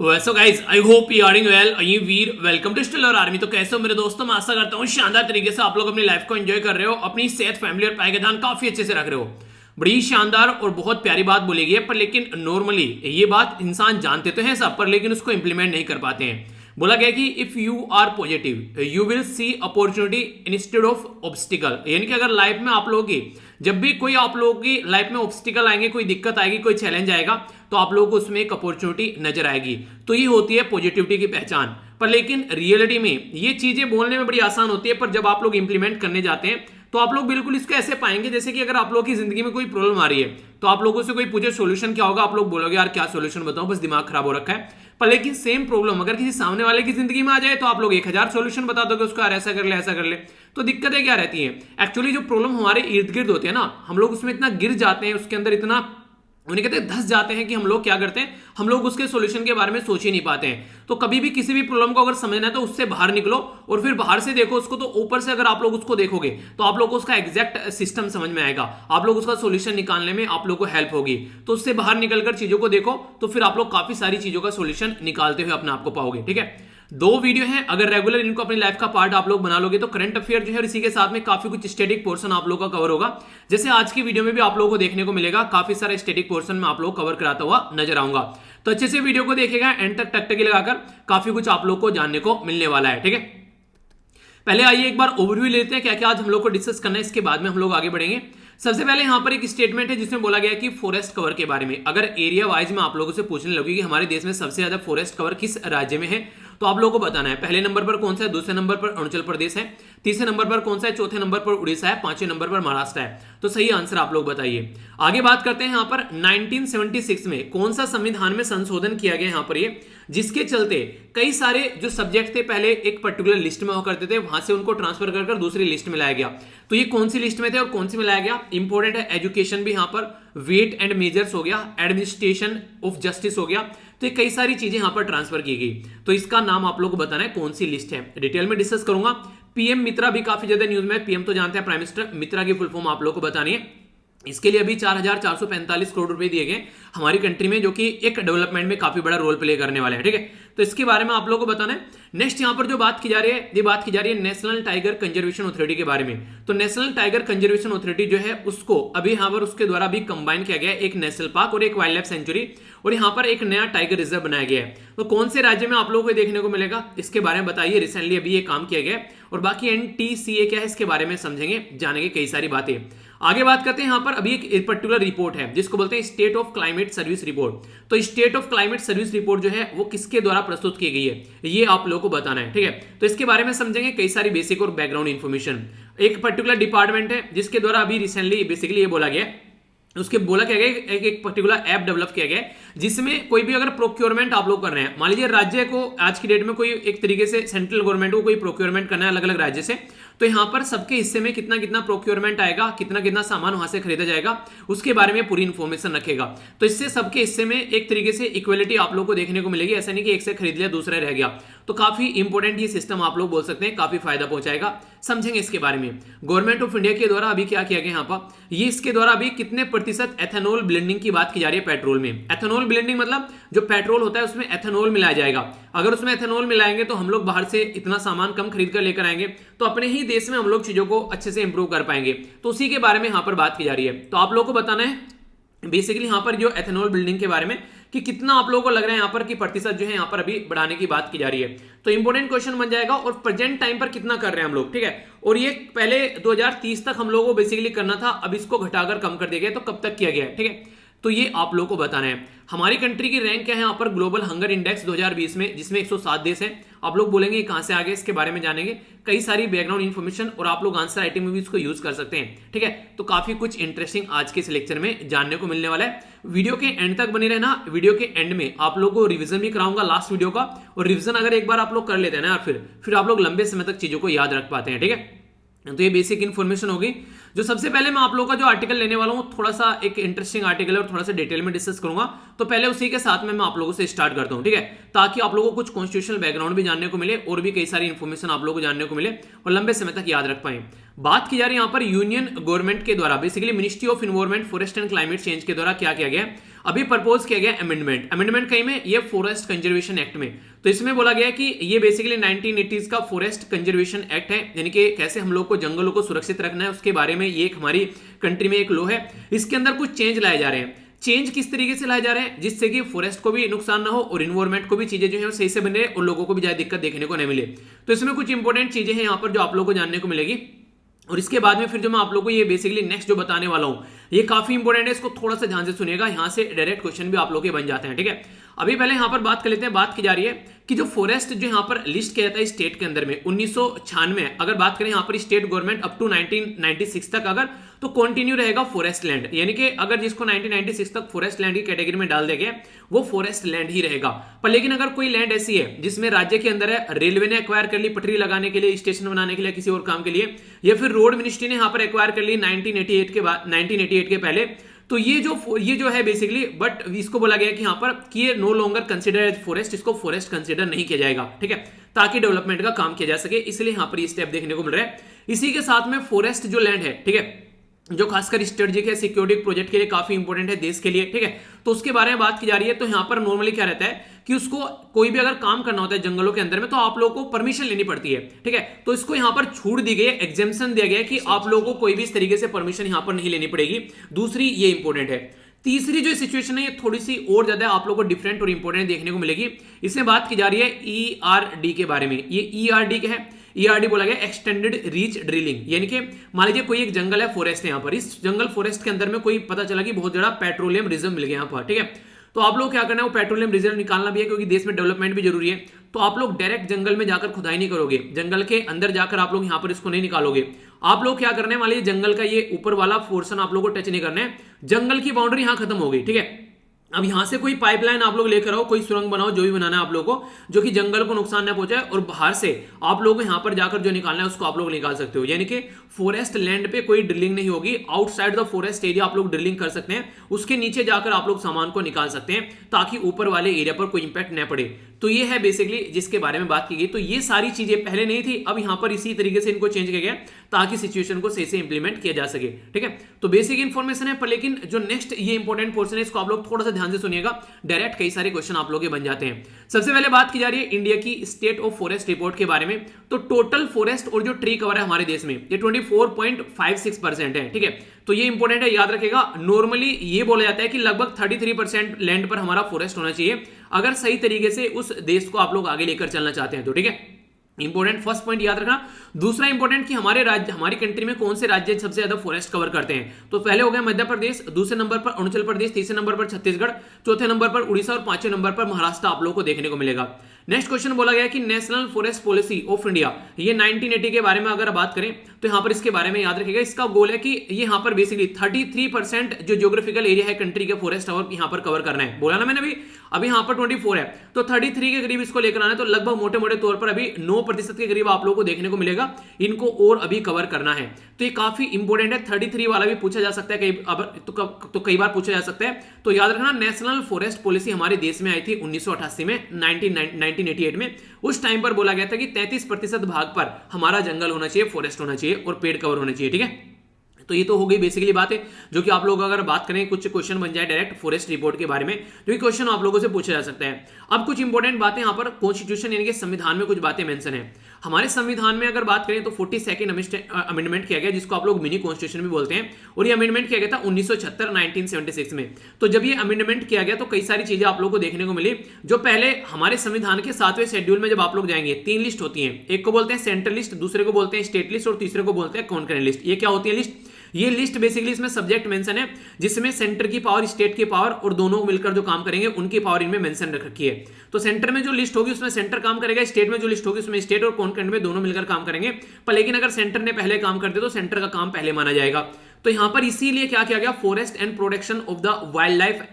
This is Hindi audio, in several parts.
वैसे guys I hope you are doing well. I we're welcome to stiller army. तो कैसे हो मेरे दोस्तों, मैं आशा करता हूँ शानदार तरीके से आप लोग अपनी लाइफ को एंजॉय कर रहे हो, अपनी सेहत, फैमिली और पाए का ध्यान काफी अच्छे से रख रहे हो। बड़ी शानदार और बहुत प्यारी बात बोली गई है, पर लेकिन नॉर्मली ये बात इंसान जानते तो हैं सब, पर लेकिन उसको इंप्लीमेंट नहीं कर पाते हैं। बोला गया कि if you are positive you will see opportunity instead of obstacle, यानी कि अगर लाइफ में आप लोगों की जब भी कोई आप लोगों की लाइफ में ऑब्स्टिकल आएंगे, कोई दिक्कत आएगी, कोई चैलेंज आएगा, तो आप लोगों को उसमें एक अपॉर्चुनिटी नजर आएगी। तो ये होती है पॉजिटिविटी की पहचान। पर लेकिन रियलिटी में ये चीजें बोलने में बड़ी आसान होती है, पर जब आप लोग इंप्लीमेंट करने जाते हैं तो आप लोग बिल्कुल इसको ऐसे पाएंगे जैसे कि अगर आप लोगों की जिंदगी में कोई प्रॉब्लम आ रही है तो आप लोगों से कोई पूछे सोल्यूशन क्या होगा, आप लोग बोलोगे यार क्या सोल्यूशन बताऊं, बस दिमाग खराब हो रखा है। पर लेकिन सेम प्रॉब्लम अगर किसी सामने वाले की जिंदगी में आ जाए तो आप लोग 1000 सोल्यूशन बता दोगे उसको, यार ऐसा कर ले ऐसा कर ले। तो दिक्कतें क्या रहती हैं? एक्चुअली जो प्रॉब्लम हमारे इर्द गिर्द होते हैं ना, हम लोग उसमें इतना गिर जाते हैं, उसके अंदर इतना उन्हें कहते हैं धस जाते हैं कि हम लोग क्या करते हैं, हम लोग उसके सॉल्यूशन के बारे में सोच ही नहीं पाते हैं। तो कभी भी किसी भी प्रॉब्लम को अगर समझना है तो उससे बाहर निकलो और फिर बाहर से देखो उसको। तो ऊपर से अगर आप लोग उसको देखोगे तो आप लोग को उसका एग्जैक्ट सिस्टम समझ में आएगा, आप लोग उसका सॉल्यूशन निकालने में आप लोग को हेल्प होगी। तो उससे बाहर निकलकर चीजों को देखो तो फिर आप लोग काफी सारी चीजों का सॉल्यूशन निकालते हुए अपने आप को पाओगे। ठीक है, 2 वीडियो हैं, अगर रेगुलर इनको अपनी लाइफ का पार्ट आप लोग बना लोगे तो करंट अफेयर जो है इसी के साथ में काफी कुछ स्टैटिक पोर्शन आप लोग का कवर होगा। जैसे आज की वीडियो में भी आप लोगों को देखने को मिलेगा, काफी सारा स्टैटिक पोर्शन में आप लोग कवर कराता हुआ नजर आऊंगा। तो अच्छे से वीडियो को देखेगा, एंड तक टकटकी लगाकर काफी कुछ आप लोग को जानने को मिलने वाला है। ठीक है, पहले आइए एक बार ओवरव्यू लेते हैं क्या क्या आज हम लोग को डिस्कस करना है, इसके बाद में हम लोग आगे बढ़ेंगे। सबसे पहले यहां पर एक स्टेटमेंट है जिसमें बोला गया है कि फॉरेस्ट कवर के बारे में। अगर एरिया वाइज में आप लोगों से पूछने लगे कि हमारे देश में सबसे ज्यादा फॉरेस्ट कवर किस राज्य में है, तो आप लोगों को बताना है पहले नंबर पर कौन सा है, दूसरे नंबर पर अरुणाचल प्रदेश है, तीसरे नंबर पर कौन सा है, चौथे नंबर पर उड़ीसा है, पांचवें नंबर पर महाराष्ट्र है। तो सही आंसर आप लोग बताइए। आगे बात करते हैं यहां पर 1976 में कौन सा संविधान में संशोधन किया गया यहां पर ये, जिसके चलते कई सारे जो सब्जेक्ट थे पहले एक पर्टिकुलर लिस्ट में हुआ करते थे, वहां से उनको ट्रांसफर कर दूसरी लिस्ट में लाया गया। तो ये कौन सी लिस्ट में थे और कौन सी में लाया गया? इंपॉर्टेंट है, एजुकेशन भी यहां पर, वेट एंड मेजर्स हो गया, एडमिनिस्ट्रेशन ऑफ जस्टिस हो गया। तो ये कई सारी चीजें यहां पर ट्रांसफर की गई। तो इसका नाम आप लोगों को बताना है कौन सी लिस्ट है, डिटेल में डिस्कस करूंगा। पीएम मित्रा भी काफी ज्यादा न्यूज में, पीएम तो जानते हैं प्राइम मिनिस्टर, मित्रा की फुल फॉर्म आप लोगों को बतानी है। इसके लिए अभी 4445 करोड़ रुपए दिए गए हमारी कंट्री में, जो कि एक डेवलपमेंट में काफी बड़ा रोल प्ले करने वाले हैं। ठीक है, तो इसके बारे में आप लोगों को बताना है। नेक्स्ट यहां पर जो बात की जा रही है, ये बात की जा रही है नेशनल टाइगर कंजर्वेशन अथॉरिटी के बारे में। तो नेशनल टाइगर कंजर्वेशन अथॉरिटी जो है उसको अभी यहां पर उसके द्वारा भी कंबाइन किया गया है, एक नेशनल पार्क और एक वाइल्ड लाइफ सेंचुरी, और यहां पर एक नया टाइगर रिजर्व बनाया गया है। तो कौन से राज्य में आप लोगों को देखने को मिलेगा, इसके बारे में बताइए। रिसेंटली अभी ये काम किया गया है, और बाकी एनटीसीए क्या है इसके बारे में समझेंगे, जानेंगे कई सारी बातें। आगे बात करते हैं यहां पर अभी एक पर्टिकुलर रिपोर्ट है जिसको बोलते हैं state of climate service report. तो state of climate service report जो है वो किसके द्वारा प्रस्तुत की गई है, ये आप लोगों को बताना है। ठीक है, तो इसके बारे में समझेंगे कई सारी बेसिक और बैकग्राउंड इंफॉर्मेशन। एक पर्टिकुलर डिपार्टमेंट है जिसके द्वारा अभी रिसेंटली बेसिकली ये बोला गया, उसके बोला क्या गया, एक पर्टिकुलर ऐप डेवलप किया गया जिसमें कोई भी अगर प्रोक्योरमेंट आप लोग कर रहे हैं, मान लीजिए राज्य को आज की डेट में कोई एक तरीके से सेंट्रल गवर्नमेंट को कोई प्रोक्योरमेंट करना है अलग अलग राज्य से, तो यहां पर सबके हिस्से में कितना कितना प्रोक्योरमेंट आएगा, कितना कितना सामान वहां से खरीदा जाएगा, उसके बारे में पूरी इंफॉर्मेशन रखेगा। तो इससे सबके हिस्से में एक तरीके से इक्वलिटी आप लोग को देखने को मिलेगी, ऐसा नहीं कि एक से खरीद लिया दूसरा रह गया। तो काफी इंपॉर्टेंट ये सिस्टम आप लोग बोल सकते हैं, काफी फायदा पहुंचाएगा, समझेंगे इसके बारे में। गवर्नमेंट ऑफ इंडिया के द्वारा अभी क्या किया गया यहाँ पर, ये इसके द्वारा अभी कितने प्रतिशत एथेनॉल ब्लेंडिंग की बात की जा रही है पेट्रोल में। एथेनॉल ब्लेंडिंग मतलब जो पेट्रोल होता है उसमें एथेनॉल मिलाया जाएगा। अगर उसमें एथेनॉल मिलाएंगे तो हम लोग बाहर से इतना सामान कम खरीद कर लेकर आएंगे, तो अपने ही देश में हम लोग चीजों को अच्छे से इंप्रूव कर पाएंगे। तो उसी के बारे में यहां पर बात की जा रही है। तो आप लोगों को बताना है बेसिकली यहां पर जो एथेनॉल बिल्डिंग के बारे में कि कितना आप लोगों को लग रहा है यहां पर कि प्रतिशत जो है यहां पर अभी बढ़ाने की बात की जा रही है। तो इंपॉर्टेंट क्वेश्चन बन जाएगा, और प्रेजेंट टाइम पर कितना कर रहे हैं हम लोग। ठीक है, और ये पहले 2030 तक हम लोगों को बेसिकली करना था, अब इसको घटाकर कम कर दिया गया। तो कब तक किया गया है, ठीक है, तो ये आप लोगों को बताना है। हमारी कंट्री की रैंक क्या है यहाँ पर ग्लोबल हंगर इंडेक्स 2020 में, जिसमें 107 देश हैं। आप लोग बोलेंगे कहां से आगे, इसके बारे में जानेंगे कई सारी बैकग्राउंड इन्फॉर्मेशन, और आप लोग आंसर राइटिंग में भी इसको यूज कर सकते हैं। ठीक है, तो काफी कुछ इंटरेस्टिंग आज के इस लेक्चर में जानने को मिलने वाला है। वीडियो के एंड तक बने रहना। वीडियो के एंड में आप लोग को रिवीजन भी कराऊंगा लास्ट वीडियो का, और रिवीजन अगर एक बार आप लोग कर लेते हैं ना यार, फिर आप लोग लंबे समय तक चीजों को याद रख पाते हैं। ठीक है, तो ये बेसिक इन्फॉर्मेशन होगी। जो सबसे पहले मैं आप लोगों का जो आर्टिकल लेने वाला हूं, थोड़ा सा एक इंटरेस्टिंग आर्टिकल है और थोड़ा सा डिटेल में डिस्कस करूंगा। तो पहले उसी के साथ में मैं आप लोगों से स्टार्ट करता हूं, ठीक है, ताकि आप लोगों को कुछ कॉन्स्टिट्यूशनल बैकग्राउंड भी जानने को मिले और भी कई सारी इंफॉर्मेशन आप लोगों को जानने को मिले और लंबे समय तक याद रख पाए। बात की जा रही है यहां पर यूनियन गवर्नमेंट के द्वारा, basically ministry of environment, forest and climate change के द्वारा क्या किया गया, अभी प्रपोज किया गया अमेंडमेंट कहीं में, ये फॉरेस्ट कंजर्वेशन एक्ट में। तो इसमें बोला गया कि ये बेसिकली 1980s का फॉरेस्ट कंजर्वेशन एक्ट है, यानी कि कैसे हम लोग को जंगलों को सुरक्षित रखना है उसके बारे में ये एक हमारी कंट्री में एक लॉ है। इसके अंदर कुछ चेंज लाए जा रहे हैं। चेंज किस तरीके से लाए जा रहे हैं जिससे कि फॉरेस्ट को भी नुकसान ना हो और इन्वायरमेंट को भी चीजें जो है सही से बने और लोगों को भी ज्यादा दिक्कत देखने को नहीं मिले। तो इसमें कुछ इंपॉर्टेंट चीजें हैं यहाँ पर जो आप लोगों को जानने को मिलेगी, और इसके बाद में फिर जो मैं आप लोगों को ये बेसिकली नेक्स्ट जो बताने वाला हूं ये काफी इंपॉर्टेंट है, इसको थोड़ा सा ध्यान से सुनिएगा, यहां से डायरेक्ट क्वेश्चन भी आप लोगों के बन जाते हैं। ठीक है, अभी पहले यहां पर बात कर लेते हैं। बात की जा रही है कि जो फॉरेस्ट जो यहां पर लिस्ट किया जाता है स्टेट के अंदर में 1996 अगर बात करें यहां पर स्टेट गवर्नमेंट अप टू 1996 तक अगर तो कंटिन्यू रहेगा फॉरेस्ट लैंड, यानी कि अगर जिसको 1996 तक फॉरेस्ट लैंड की कैटेगरी में डाल दिया गया वो फॉरेस्ट लैंड ही रहेगा। पर लेकिन अगर कोई लैंड ऐसी है जिसमें राज्य के अंदर है, रेलवे ने एक्वायर कर ली पटरी लगाने के लिए, स्टेशन बनाने के लिए, किसी और काम के लिए, या फिर रोड मिनिस्ट्री ने यहां पर एक्वायर कर ली 1988 के पहले, तो ये जो है बेसिकली, बट इसको बोला गया कि यहां पर कि ये no longer consider as forest, इसको फॉरेस्ट कंसीडर नहीं किया जाएगा। ठीक है, ताकि डेवलपमेंट का काम किया जा सके, इसलिए यहां पर ये स्टेप देखने को मिल रहा है। इसी के साथ में फॉरेस्ट जो लैंड है, ठीक है, जो खासकर स्ट्रेटेजिक है, सिक्योरिटी प्रोजेक्ट के लिए काफी इंपॉर्टेंट है देश के लिए। ठीक है, तो उसके बारे में बात की जा रही है। तो यहां पर नॉर्मली क्या रहता है कि उसको कोई भी अगर काम करना होता है जंगलों के अंदर में तो आप लोगों को परमिशन लेनी पड़ती है। ठीक है, तो इसको यहां पर छूट दी गई है, एग्जेम्पशन दिया गया है कि आप लोगों को कोई भी इस तरीके से परमिशन यहां पर नहीं लेनी पड़ेगी। दूसरी ये इंपॉर्टेंट है। तीसरी जो सिचुएशन है ये थोड़ी सी और ज्यादा आप लोगों को डिफरेंट और इंपॉर्टेंट देखने को मिलेगी। इसमें बात की जा रही है ईआरडी के बारे में। ये ईआरडी क्या है? ईआरडी बोला गया एक्सटेंडेड रीच ड्रिलिंग, यानी कि मान लीजिए कोई एक जंगल है, फॉरेस्ट है, यहाँ पर इस जंगल फॉरेस्ट के अंदर में कोई पता चला कि बहुत ज्यादा पेट्रोलियम रिजर्व मिल गया यहाँ पर। ठीक है, तो आप लोग क्या करना है, वो पेट्रोलियम रिजर्व निकालना भी है क्योंकि देश में डेवलपमेंट भी जरूरी है। तो आप लोग डायरेक्ट जंगल में जाकर खुदाई नहीं करोगे, जंगल के अंदर जाकर आप लोग यहाँ पर इसको नहीं निकालोगे। आप लोग क्या करने वाले, जंगल का ये ऊपर वाला पोर्शन आप लोग को टच नहीं करना है, जंगल की बाउंड्री यहाँ खत्म हो गई। ठीक है, अब यहां से कोई पाइपलाइन आप लोग लेकर आओ, कोई सुरंग बनाओ, जो भी बनाना है आप लोगों को, जो कि जंगल को नुकसान न पहुंचाए, और बाहर से आप लोग यहां पर जाकर जो निकालना है उसको आप लोग निकाल सकते हो। यानी कि फॉरेस्ट लैंड पे कोई ड्रिलिंग नहीं होगी, आउटसाइड द फॉरेस्ट एरिया आप लोग ड्रिलिंग कर सकते हैं, उसके नीचे जाकर आप लोग सामान को निकाल सकते हैं ताकि ऊपर वाले एरिया पर कोई इंपैक्ट न पड़े। तो ये है बेसिकली जिसके बारे में बात की गई। तो ये सारी चीजें पहले नहीं थी, अब यहां पर इसी तरीके से इनको चेंज किया गया ताकि सिचुएशन को सही से इंप्लीमेंट किया जा सके। ठीक है, तो बेसिक इंफॉर्मेशन है, पर लेकिन जो नेक्स्ट ये इंपॉर्टेंट पोर्शन है इसको आप लोग थोड़ा सा ध्यान से सुनिएगा, डायरेक्ट कई सारे क्वेश्चन आप लोग के बन जाते हैं। सबसे पहले बात की जा रही है इंडिया की स्टेट ऑफ फॉरेस्ट रिपोर्ट के बारे में। तो टोटल फॉरेस्ट और जो ट्री कवर है हमारे देश में ये 24.56% है। ठीक है, तो ये इंपॉर्टेंट है, याद रखेगा। नॉर्मली ये बोला जाता है कि लगभग 33% लैंड पर हमारा फॉरेस्ट होना चाहिए अगर सही तरीके से उस देश को आप लोग आगे लेकर चलना चाहते हैं तो। ठीक है, इंपॉर्टेंट फर्स्ट पॉइंट याद रखना। दूसरा इंपॉर्टेंट कि हमारे राज्य, हमारी कंट्री में कौन से राज्य सबसे ज्यादा फॉरेस्ट कवर करते हैं। तो पहले हो गया मध्य प्रदेश, दूसरे नंबर पर अरुणाचल प्रदेश, तीसरे नंबर पर छत्तीसगढ़, चौथे नंबर पर उड़ीसा और पांचवें नंबर पर महाराष्ट्र आप लोगों को देखने को मिलेगा। नेक्स्ट क्वेश्चन बोला गया कि national forest policy of India, ये 1980 के बारे में अगर बात करें तो यहां पर इसके बारे में याद रखिएगा। इसका गोल है कि ये यहां पर बेसिकली 33% जो ज्योग्राफिकल एरिया है कंट्री के फॉरेस्ट यहां पर कवर करना है। बोला ना मैंने अभी यहां पर 24 है, तो 33 के करीब इसको लेकर आना है। तो लगभग मोटे मोटे तौर पर अभी 9% के करीब आप लोगों को देखने को मिलेगा, इनको और अभी कवर करना है। तो ये काफी इंपॉर्टेंट है। 33 वाला भी पूछा जा सकता है कई बार पूछा जा सकता है। तो याद रखना, नेशनल फॉरेस्ट पॉलिसी हमारे देश में आई थी 1988 में, 1988 में। उस टाइम पर बोला गया था कि 33% भाग पर हमारा जंगल होना चाहिए, फॉरेस्ट होना चाहिए और पेड़ कवर होना चाहिए। ठीक है, तो ये तो हो गई बेसिकली बात है जो कि आप लोग अगर बात करें कुछ क्वेश्चन बन जाए डायरेक्ट फॉरेस्ट रिपोर्ट के बारे में, जो कि क्वेश्चन आप लोगों से पूछा जा सकता है। अब कुछ इंपॉर्टेंट बातें यहाँ पर कॉन्स्टिट्यूशन यानी कि संविधान में कुछ बातें मेंशन है। हमारे संविधान में अगर बात करें तो 42nd अमेंडमेंट किया गया, जिसको आप लोग मिनी कॉन्स्टिट्यूशन भी बोलते हैं, और ये अमेंडमेंट किया गया था 1976 में। तो जब ये अमेंडमेंट किया गया तो कई सारी चीजें आप लोगों को देखने को मिली। जो पहले हमारे संविधान के 7वें शेड्यूल में जब आप लोग जाएंगे 3 लिस्ट होती है, एक को बोलते हैं सेंट्रल लिस्ट, दूसरे को बोलते हैं स्टेट लिस्ट और तीसरे को बोलते हैं कॉन्करेंट लिस्ट। ये क्या होती है लिस्ट? ये लिस्ट बेसिकली इसमें सब्जेक्ट मेंशन है जिसमें सेंटर की पावर, स्टेट की पावर और दोनों मिलकर जो काम करेंगे उनकी पावर इनमें मेंशन रख रखी है। तो सेंटर में जो लिस्ट होगी उसमें सेंटर काम करेगा, स्टेट में जो लिस्ट होगी उसमें स्टेट और कॉन्करेंट में दोनों मिलकर काम करेंगे। पर लेकिन अगर सेंटर ने पहले काम कर दिया तो सेंटर का काम पहले माना जाएगा। तो यहां पर इसीलिए क्या किया गया, forest and protection of the wild life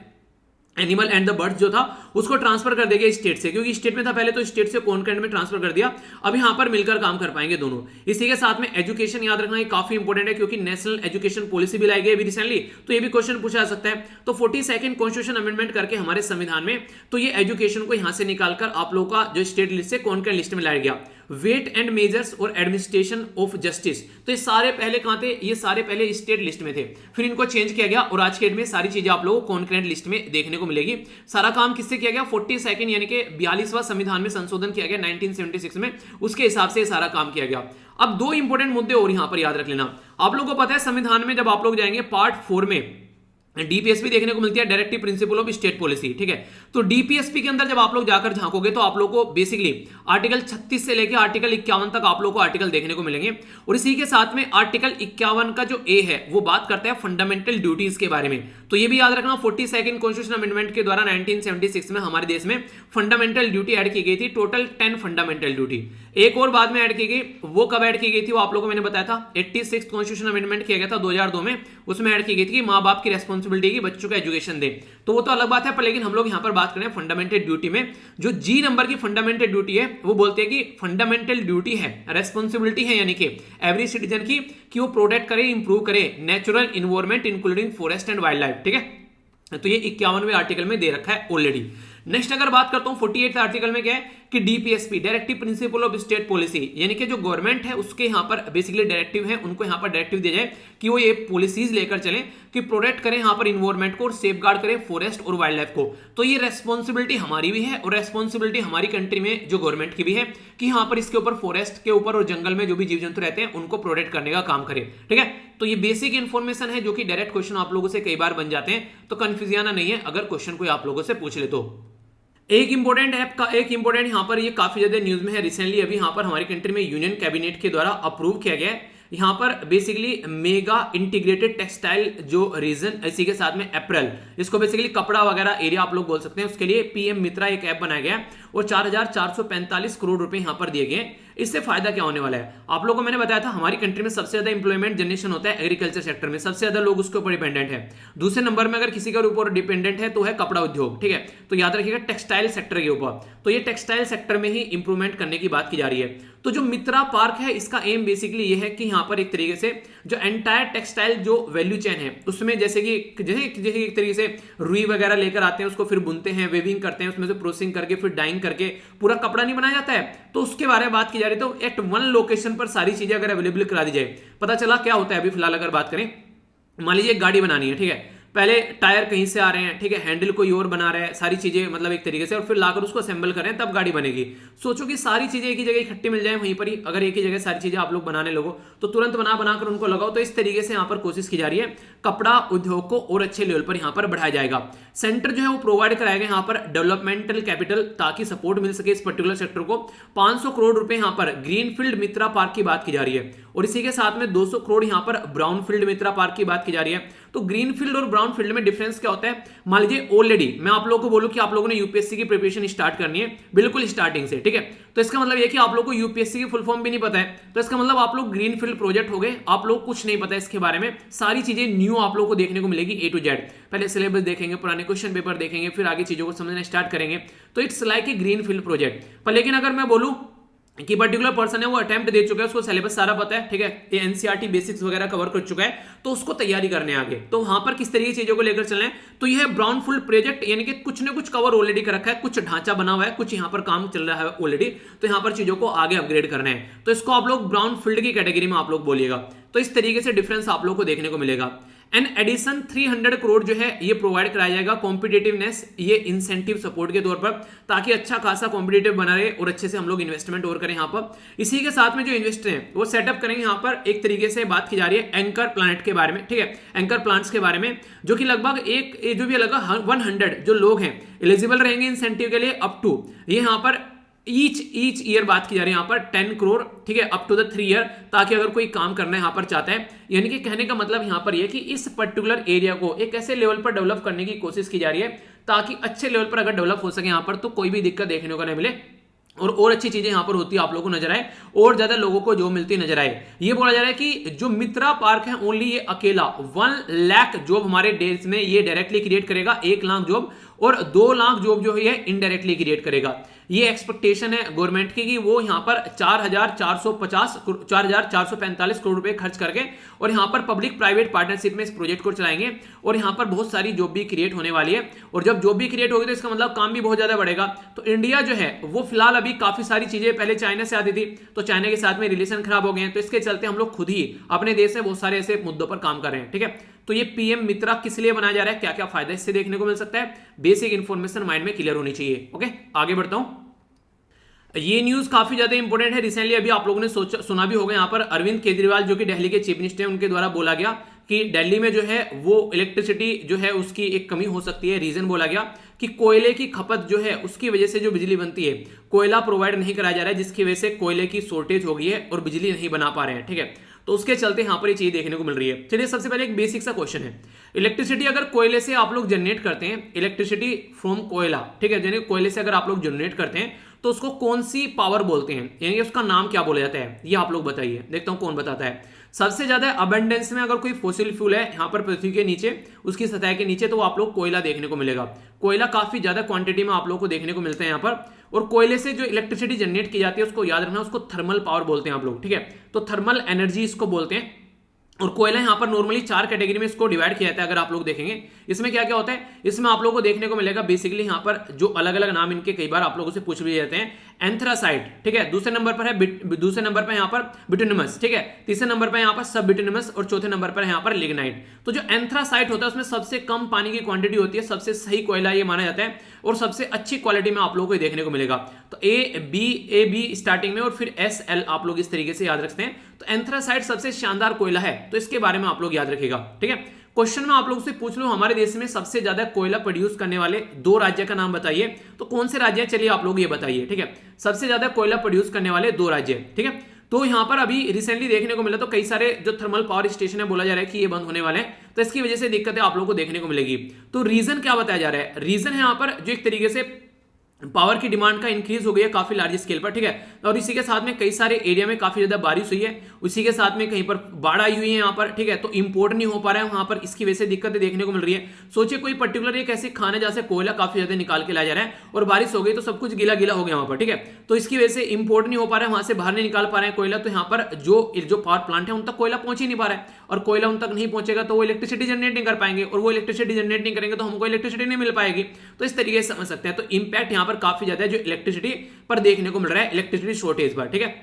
animal and the bird जो था उसको ट्रांसफर कर देगा स्टेट से, क्योंकि स्टेट में था पहले तो स्टेट से कॉन्करेंट में ट्रांसफर कर दिया। अब यहां पर मिलकर काम कर पाएंगे दोनों। इसी के साथ में एजुकेशन याद रखना ये काफी इंपॉर्टेंट है, क्योंकि नेशनल एजुकेशन पॉलिसी भी लाई गई अभी रिसेंटली, तो ये भी क्वेश्चन पूछा जा सकता है। तो 42nd कॉन्स्टिट्यूशन अमेंडमेंट करके हमारे संविधान में तो ये एजुकेशन को यहां से निकालकर आप लोगों का जो स्टेट लिस्ट से कॉन्करेंट लिस्ट में लाया गया। वेट एंड मेजर्स और एडमिनिस्ट्रेशन ऑफ जस्टिस। तो ये सारे पहले कहां थे, ये सारे पहले स्टेट लिस्ट में थे, फिर इनको चेंज किया गया और आज के डेट में सारी चीजें आप लोगों को कॉन्करेंट लिस्ट में देखने को मिलेगी। सारा काम किससे किया गया, 42 यानी कि 42वां संविधान में संशोधन किया गया 1976 में, उसके हिसाब से सारा काम किया गया। अब दो इंपॉर्टेंट मुद्दे और यहां पर याद रख लेना। आप लोगों को पता है संविधान में जब आप लोग जाएंगे पार्ट 4 में डीपीएसपी देखने को मिलती है, directive principle of state policy, ठीक है। तो डीपीएसपी के अंदर जब आप लोग जाकर झांकोगे तो आप लोग को बेसिकली आर्टिकल 36 से लेकर आर्टिकल 51 तक आप लोग को आर्टिकल देखने को मिलेंगे। और इसी के साथ में आर्टिकल 51 का जो ए है वो बात करता है फंडामेंटल ड्यूटीज के बारे में। तो ये भी याद रखना, 42nd कॉन्स्टिट्यूशन अमेंडमेंट के द्वारा 1976 में हमारे देश में फंडामेंटल ड्यूटी ऐड की गई थी, टोटल 10 फंडामेंटल ड्यूटी। एक और बाद में ऐड की गई, वो कब ऐड की गई थी वो आप लोगों को मैंने बताया था, 86 कॉन्स्टिट्यूशन अमेंडमेंट किया गया था 2002 में, उसमें ऐड की गई थी कि माँ बाप की रेस्पॉन्सिबिलिटी की बच्चों को एजुकेशन दे। तो वो तो अलग बात है, पर लेकिन हम लोग यहां पर बात करें फंडामेंटल ड्यूटी में, जो जी नंबर की फंडामेंटल ड्यूटी है वो बोलते हैं कि फंडामेंटल ड्यूटी है, रेस्पॉन्सिबिलिटी है यानी कि एवरी सिटीजन की कि वो प्रोटेक्ट करे, इंप्रूव करे natural environment including forest and wild life, ठीक है। तो ये 51वें आर्टिकल में दे रखा है ऑलरेडी। नेक्स्ट अगर बात करता हूं 48 आर्टिकल में क्या है कि DPSP directive principle of state policy, यानी कि जो गवर्नमेंट है उसके यहां पर बेसिकली डायरेक्टिव है, उनको यहां पर डायरेक्टिव दिया जाए कि वो ये पॉलिसीज लेकर चलें कि प्रोटेक्ट करें यहां पर इन्वायरमेंट को और सेफगार्ड करें फॉरेस्ट और वाइल्ड लाइफ को। तो ये रेस्पॉन्सिबिलिटी हमारी भी है और रेस्पॉन्सिबिलिटी हमारी कंट्री में जो गवर्नमेंट की भी है कि यहां पर इसके ऊपर फॉरेस्ट के ऊपर और जंगल में जो भी जीव जंतु रहते हैं उनको प्रोटेक्ट करने का काम करें, ठीक है। तो ये बेसिक इंफॉर्मेशन है जो कि डायरेक्ट क्वेश्चन आप लोगों से कई बार बन जाते हैं, तो कंफ्यूजन नहीं है अगर क्वेश्चन कोई आप लोगों से पूछ ले तो। एक इंपॉर्टेंट ऐप का एक इंपॉर्टेंट यहां पर ये काफी ज्यादा न्यूज में है रिसेंटली, अभी यहां पर हमारी कंट्री में यूनियन कैबिनेट के द्वारा अप्रूव किया गया है। यहां पर बेसिकली मेगा इंटीग्रेटेड टेक्सटाइल जो रीजन, इसी के साथ में अप्रैल, इसको बेसिकली कपड़ा वगैरह एरिया आप लोग बोल सकते हैं, उसके लिए पीएम मित्रा एक ऐप बनाया गया और 4,445 करोड़ रुपए यहां पर दिए गए। इससे फायदा क्या होने वाला है, आप लोगों को मैंने बताया था हमारी कंट्री में सबसे ज्यादा इंप्लॉयमेंट जनरेशन होता है एग्रीकल्चर सेक्टर में, सबसे ज्यादा लोग उसके ऊपर डिपेंडेंट है। दूसरे नंबर में अगर किसी के ऊपर डिपेंडेंट है तो है कपड़ा उद्योग, ठीक है। तो याद रखिएगा टेक्सटाइल सेक्टर के ऊपर, तो ये टेक्सटाइल सेक्टर में ही इंप्रूवमेंट करने की बात की जा रही है। तो जो मित्रा पार्क है इसका एम बेसिकली ये है कि यहाँ पर एक तरीके से जो एंटायर टेक्सटाइल जो वैल्यू चेन है उसमें जैसे कि जैसे एक तरीके से रुई वगैरह लेकर आते हैं, उसको फिर बुनते हैं, वेविंग करते हैं, उसमें से प्रोसेसिंग करके फिर डाइंग करके पूरा कपड़ा नहीं बनाया जाता है, तो उसके बारे में बात की जा रही है। तो एट वन लोकेशन पर सारी चीजें अगर अवेलेबल करा दी जाए, पता चला क्या होता है। अभी फिलहाल अगर बात करें, मान लीजिए एक गाड़ी बनानी है, ठीक है, पहले टायर कहीं से आ रहे हैं, ठीक है, हैंडल कोई और बना रहा है, सारी चीजें मतलब एक तरीके से, और फिर लाकर उसको असेंबल करें तब गाड़ी बनेगी। सोचो कि सारी चीजें एक ही जगह इकट्ठी मिल जाए वहीं पर ही, अगर एक ही जगह सारी चीजें आप लोग बनाने लगो तो तुरंत बनाकर उनको लगाओ। तो इस तरीके से यहाँ पर कोशिश की जा रही है, कपड़ा उद्योग को और अच्छे लेवल पर यहाँ पर बढ़ाया जाएगा। सेंटर जो है वो प्रोवाइड कराएगा यहाँ पर डेवलपमेंटल कैपिटल ताकि सपोर्ट मिल सके इस पर्टिकुलर सेक्टर को। 500 करोड़ रुपए यहाँ पर ग्रीनफील्ड मित्रा पार्क की बात की जा रही है और इसी के साथ में 200 करोड़ यहाँ पर ब्राउनफील्ड मित्रा पार्क की बात की जा रही है। तो ग्रीनफील्ड और ब्राउनफील्ड में डिफरेंस क्या होता है, मान लीजिए ऑलरेडी मैं आप लोगों को बोलूं कि आप लोगों ने यूपीएससी की प्रिपरेशन स्टार्ट करनी है बिल्कुल स्टार्टिंग से, ठीक है, तो इसका मतलब ये कि आप लोग को यूपीएससी की फुल फॉर्म भी नहीं पता है, तो इसका मतलब आप लोग ग्रीनफील्ड प्रोजेक्ट हो गए, आप लोग कुछ नहीं पता इसके बारे में, सारी चीजें न्यू आप लोग को देखने को मिलेगी A to Z। पहले सिलेबस देखेंगे, पुराने क्वेश्चन पेपर देखेंगे, फिर आगे चीजों को समझना स्टार्ट करेंगे। तो it's like a greenfield project. पर लेकिन अगर मैं बोलूं कि पर्टिकुलर पर्सन है वो अटेम्प्ट दे चुका है, उसको सिलेबस सारा पता है, ठीक है, ये एनसीईआरटी बेसिक्स वगैरह कवर कर चुका है, तो उसको तैयारी करने आगे, तो वहां पर किस तरीके की चीजों को लेकर चलना है। तो यह ब्राउनफील्ड प्रोजेक्ट यानी कि कुछ ना कुछ कवर ऑलरेडी कर रखा है, कुछ ढांचा बना हुआ है, कुछ यहाँ पर काम चल रहा है ऑलरेडी, तो यहाँ पर चीजों को आगे अपग्रेड करना है, तो इसको आप लोग ब्राउनफील्ड की कैटेगरी में आप लोग बोलिएगा। तो इस तरीके से डिफरेंस आप लोग को देखने को मिलेगा। एन एडिशन 300 करोड़ जो है ये प्रोवाइड कराया जाएगा कॉम्पिटिटिवनेस, ये इंसेंटिव सपोर्ट के तौर पर, ताकि अच्छा खासा कॉम्पिटिटिव बना रहे और अच्छे से हम लोग इन्वेस्टमेंट और करें यहाँ पर। इसी के साथ में जो इन्वेस्टर हैं वो सेटअप करेंगे यहाँ पर, एक तरीके से बात की जा रही है एंकर प्लांट के बारे में, ठीक है, एंकर प्लांट्स के बारे में, जो कि लगभग जो भी लगभग 100 जो लोग हैं एलिजिबल रहेंगे इंसेंटिव के लिए, अप टू ये यहाँ पर ईच ईयर बात की जा रही है यहाँ पर 10 करोड़, ठीक है, अप टू द 3 ईयर, ताकि अगर कोई काम करना यहाँ पर चाहता है, यानी कि कहने का मतलब यहाँ पर यह कि इस पर्टिकुलर एरिया को एक ऐसे लेवल पर डेवलप करने की कोशिश की जा रही है ताकि अच्छे लेवल पर अगर डेवलप हो सके यहाँ पर, तो कोई भी दिक्कत देखने को नहीं मिले और अच्छी चीजें यहां पर होती है आप लोगों को नजर आए और ज्यादा लोगों को जो मिलती नजर आए। ये बोला जा रहा है कि जो मित्रा पार्क है ओनली ये अकेला 1 लाख जॉब हमारे देश में ये डायरेक्टली क्रिएट करेगा, 1 लाख जॉब, और 2 लाख जॉब जो है इनडायरेक्टली क्रिएट करेगा। ये एक्सपेक्टेशन है गवर्नमेंट की कि वो यहाँ पर 4,445 करोड़ रुपए खर्च करके और यहाँ पर पब्लिक प्राइवेट पार्टनरशिप में इस प्रोजेक्ट को चलाएंगे और यहाँ पर बहुत सारी जॉब भी क्रिएट होने वाली है। और जब जॉब भी क्रिएट होगी तो इसका मतलब काम भी बहुत ज्यादा बढ़ेगा। तो इंडिया जो है वो फिलहाल अभी काफी सारी चीजें पहले चाइना से आती थी, तो चाइना के साथ में रिलेशन खराब हो गए हैं, तो इसके चलते हम लोग खुद ही अपने देश में बहुत सारे ऐसे मुद्दों पर काम कर रहे हैं। ठीक है, तो ये पीएम मित्रा किस लिए बनाया जा रहा है, क्या क्या फायदा इससे देखने को मिल सकता है, बेसिक इंफॉर्मेशन माइंड में क्लियर होनी चाहिए। ओके, आगे बढ़ता हूं। ये न्यूज काफी ज्यादा इंपॉर्टेंट है। रिसेंटली अभी आप लोगों ने सुना भी होगा, यहाँ पर अरविंद केजरीवाल जो कि दिल्ली के चीफ मिनिस्टर हैं, उनके द्वारा बोला गया कि दिल्ली में जो है वो इलेक्ट्रिसिटी जो है उसकी एक कमी हो सकती है। रीजन बोला गया कि कोयले की खपत जो है उसकी वजह से जो बिजली बनती है, कोयला प्रोवाइड नहीं कराया जा रहा है, जिसकी वजह से कोयले की शॉर्टेज हो गई है और बिजली नहीं बना पा रहे हैं। ठीक है, तो उसके चलते यहाँ पर ये चीज देखने को मिल रही है। चलिए, सबसे पहले एक बेसिक सा क्वेश्चन है, इलेक्ट्रिसिटी अगर कोयले से आप लोग जनरेट करते हैं, इलेक्ट्रिसिटी फ्रॉम कोयला, ठीक है, यानी कोयले से अगर आप लोग जनरेट करते हैं तो उसको कौन सी पावर बोलते हैं, यानी उसका नाम क्या बोला जाता है, ये आप लोग बताइए। देखता हूं कौन बताता है। सबसे ज्यादा अबंडेंस में अगर कोई फॉसिल फ्यूल है यहाँ पर पृथ्वी के नीचे, उसकी सतह के नीचे, तो आप लोग कोयला देखने को मिलेगा। कोयला काफी ज्यादा क्वांटिटी में आप लोग को देखने को मिलता है यहाँ पर। और कोयले से जो इलेक्ट्रिसिटी जनरेट की जाती है उसको याद रखना, उसको थर्मल पावर बोलते हैं आप लोग। ठीक है, तो थर्मल एनर्जी इसको बोलते हैं। और कोयला यहाँ पर नॉर्मली 4 कैटेगरी में इसको डिवाइड किया जाता है। अगर आप लोग देखेंगे इसमें क्या क्या होता है, इसमें आप लोगों को देखने को मिलेगा बेसिकली यहाँ पर जो अलग अलग नाम इनके कई बार आप लोगों से पूछ भी जाते हैं। एंथ्रासाइट, ठीक है, दूसरे नंबर पर है दूसरे नंबर पर यहाँ पर बिटुमिनस, ठीक है, तीसरे नंबर पर यहाँ पर सब बिटुमिनस और चौथे नंबर पर यहाँ पर लिग्नाइट। तो जो एंथ्रासाइट होता है उसमें सबसे कम पानी की क्वांटिटी होती है, सबसे सही कोयला ये माना जाता है और सबसे अच्छी क्वालिटी में आप लोगों को देखने को मिलेगा। तो ए बी स्टार्टिंग में और फिर SL आप लोग इस तरीके से याद रखते हैं। तो एंथ्रासाइट सबसे शानदार कोयला है, तो इसके बारे में आप लोग याद रखिएगा। ठीक है, क्वेश्चन में आप लोगों से पूछ लो हमारे देश में सबसे ज्यादा कोयला प्रोड्यूस करने वाले 2 राज्य का नाम बताइए, तो कौन से राज्य हैं, चलिए आप लोग ये बताइए। ठीक है, सबसे ज्यादा कोयला प्रोड्यूस करने वाले 2 राज्य। ठीक है, तो यहां पर अभी रिसेंटली देखने को मिला, तो कई सारे जो थर्मल पावर स्टेशन है बोला जा रहा है कि ये बंद होने वाले हैं, तो इसकी वजह से दिक्कतें आप लोगों को देखने को मिलेगी। तो रीजन क्या बताया जा रहा है, रीजन है यहाँ पर जो एक तरीके से पावर की डिमांड का इंक्रीज हो गया है काफी लार्ज स्केल पर। ठीक है, और इसी के साथ में कई सारे एरिया में काफी ज्यादा बारिश हुई है, उसी के साथ में कहीं पर बाढ़ आई हुई है यहाँ पर। ठीक है, तो इंपोर्ट नहीं हो पा रहा है वहां पर, इसकी वजह से दिक्कतें देखने को मिल रही है। सोचिए कोई पर्टिकुलर एक ऐसे खाने जैसे कोयला काफी ज्यादा निकाल के लाया जा रहा है और बारिश हो गई तो सब कुछ गीला गीला हो गया वहां पर। ठीक है, तो इसकी वजह से इंपोर्ट नहीं हो पा रहा है, वहां से बाहर नहीं निकाल पा रहे हैं कोयला, तो यहाँ पर जो पावर प्लांट है उन तक कोयला पहुंच ही नहीं पा रहा है, और कोयला उन तक नहीं पहुंचेगा तो वो इलेक्ट्रिसिटी जनरेट नहीं कर पाएंगे, और वो इलेक्ट्रिसिटी जनरेट नहीं करेंगे तो हमको इलेक्ट्रिसिटी नहीं मिल पाएगी। तो इस तरीके से समझ सकते हैं। तो इंपैक्ट यहाँ पर काफी ज्यादा जो इलेक्ट्रिसिटी पर देखने को मिल रहा है, इलेक्ट्रिसिटी शॉर्टेज पर। ठीक है,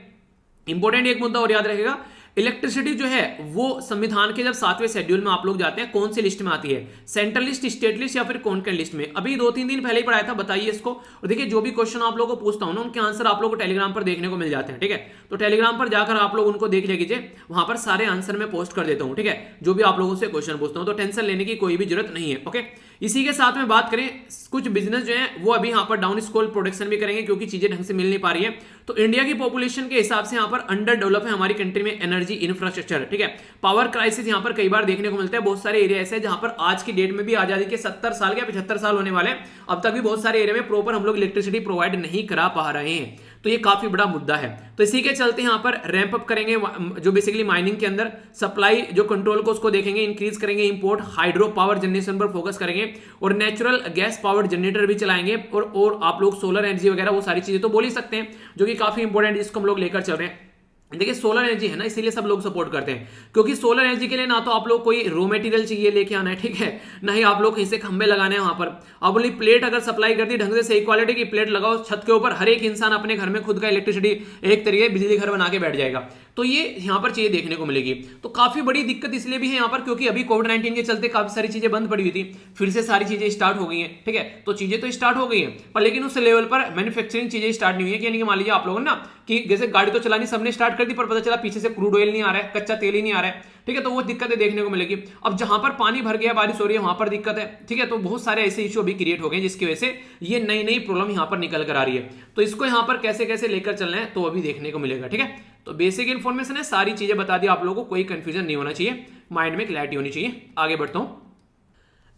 इंपॉर्टेंट एक मुद्दा और याद रहेगा, इलेक्ट्रिसिटी जो है वो संविधान के जब 7वें शेड्यूल में आप लोग जाते हैं कौन सी लिस्ट में आती है, सेंट्रल लिस्ट, स्टेट लिस्ट या फिर कॉन्करेंट लिस्ट में। अभी 2-3 दिन पहले ही पढ़ाया था, बताइए इसको। और देखिए जो भी क्वेश्चन आप लोगों को पूछता हूं ना, उनके आंसर आप लोगों को टेलीग्राम पर देखने को मिल जाते हैं। ठीक है, तो टेलीग्राम पर जाकर आप लोग उनको देख लीजिए, वहां पर सारे आंसर मैं पोस्ट कर देता हूं। ठीक है, जो भी आप लोगों से क्वेश्चन पूछता हूं, तो टेंशन लेने की कोई भी जरूरत नहीं है। ओके, इसी के साथ में बात करें, कुछ बिजनेस जो है वो अभी यहाँ पर डाउन स्केल प्रोडक्शन भी करेंगे क्योंकि चीजें ढंग से मिल नहीं पा रही है। तो इंडिया की पॉपुलेशन के हिसाब से यहाँ पर अंडर डेवलप है हमारी कंट्री में एनर्जी इंफ्रास्ट्रक्चर। ठीक है, पावर क्राइसिस यहाँ पर कई बार देखने को मिलता है। बहुत सारे एरिया ऐसे हैं जहां पर आज की डेट में भी आजादी के 70 साल या 75 साल होने वाले, अब तक भी बहुत सारे एरिया में प्रॉपर हम लोग इलेक्ट्रिसिटी प्रोवाइड नहीं करा पा रहे हैं। तो ये काफी बड़ा मुद्दा है। तो इसी के चलते यहाँ पर रैंप अप करेंगे, जो बेसिकली माइनिंग के अंदर सप्लाई जो कंट्रोल को उसको देखेंगे, इंक्रीज करेंगे, इंपोर्ट हाइड्रो पावर जनरेशन पर फोकस करेंगे, और नेचुरल गैस पावर जनरेटर भी चलाएंगे, और आप लोग सोलर एनर्जी वगैरह वो सारी चीजें तो बोल ही सकते हैं, जो कि काफी इंपॉर्टेंट जिसको हम लोग लेकर चल रहे हैं। देखिए सोलर एनर्जी है ना, इसीलिए सब लोग सपोर्ट करते हैं, क्योंकि सोलर एनर्जी के लिए ना तो आप लोग कोई रॉ मटेरियल चाहिए लेके आना है, ठीक है, ना ही आप लोग कहीं से खंभे लगाने हैं वहां पर। आप बोली प्लेट अगर सप्लाई करती ढंग से सही क्वालिटी की प्लेट लगाओ छत के ऊपर, हर एक इंसान अपने घर में खुद का इलेक्ट्रिसिटी एक तरीके बिजली घर बना के बैठ जाएगा। तो ये यहाँ पर चीजें देखने को मिलेगी। तो काफी बड़ी दिक्कत इसलिए भी है यहाँ पर क्योंकि अभी कोविड-19 के चलते काफी सारी चीजें बंद पड़ी हुई थी, फिर से सारी चीजें स्टार्ट हो गई हैं। ठीक है, तो चीजें तो स्टार्ट हो गई हैं, पर लेकिन उस लेवल पर मैन्युफैक्चरिंग चीजें स्टार्ट नहीं हुई है। यानी कि मान लीजिए आप लोगों ने ना कि जैसे गाड़ी तो चलानी सबने स्टार्ट कर दी, पर पता चला पीछे से क्रूड ऑयल नहीं आ रहा है, कच्चा तेल ही नहीं आ रहा है। ठीक है, तो वो दिक्कतें देखने को मिलेगी। अब जहां पर पानी भर गया, बारिश हो रही है, वहां पर दिक्कत है। ठीक है, तो बहुत सारे ऐसे इश्यू अभी क्रिएट हो गए जिसकी वजह से ये नई नई प्रॉब्लम यहाँ पर निकल कर आ रही है। तो इसको यहाँ पर कैसे कैसे लेकर चलना है तो अभी देखने को मिलेगा। ठीक है, तो बेसिक इन्फॉर्मेशन है, सारी चीजें बता दी आप लोगों को, कोई कंफ्यूजन नहीं होना चाहिए, माइंड में क्लैरिटी होनी चाहिए। आगे बढ़ता हूं।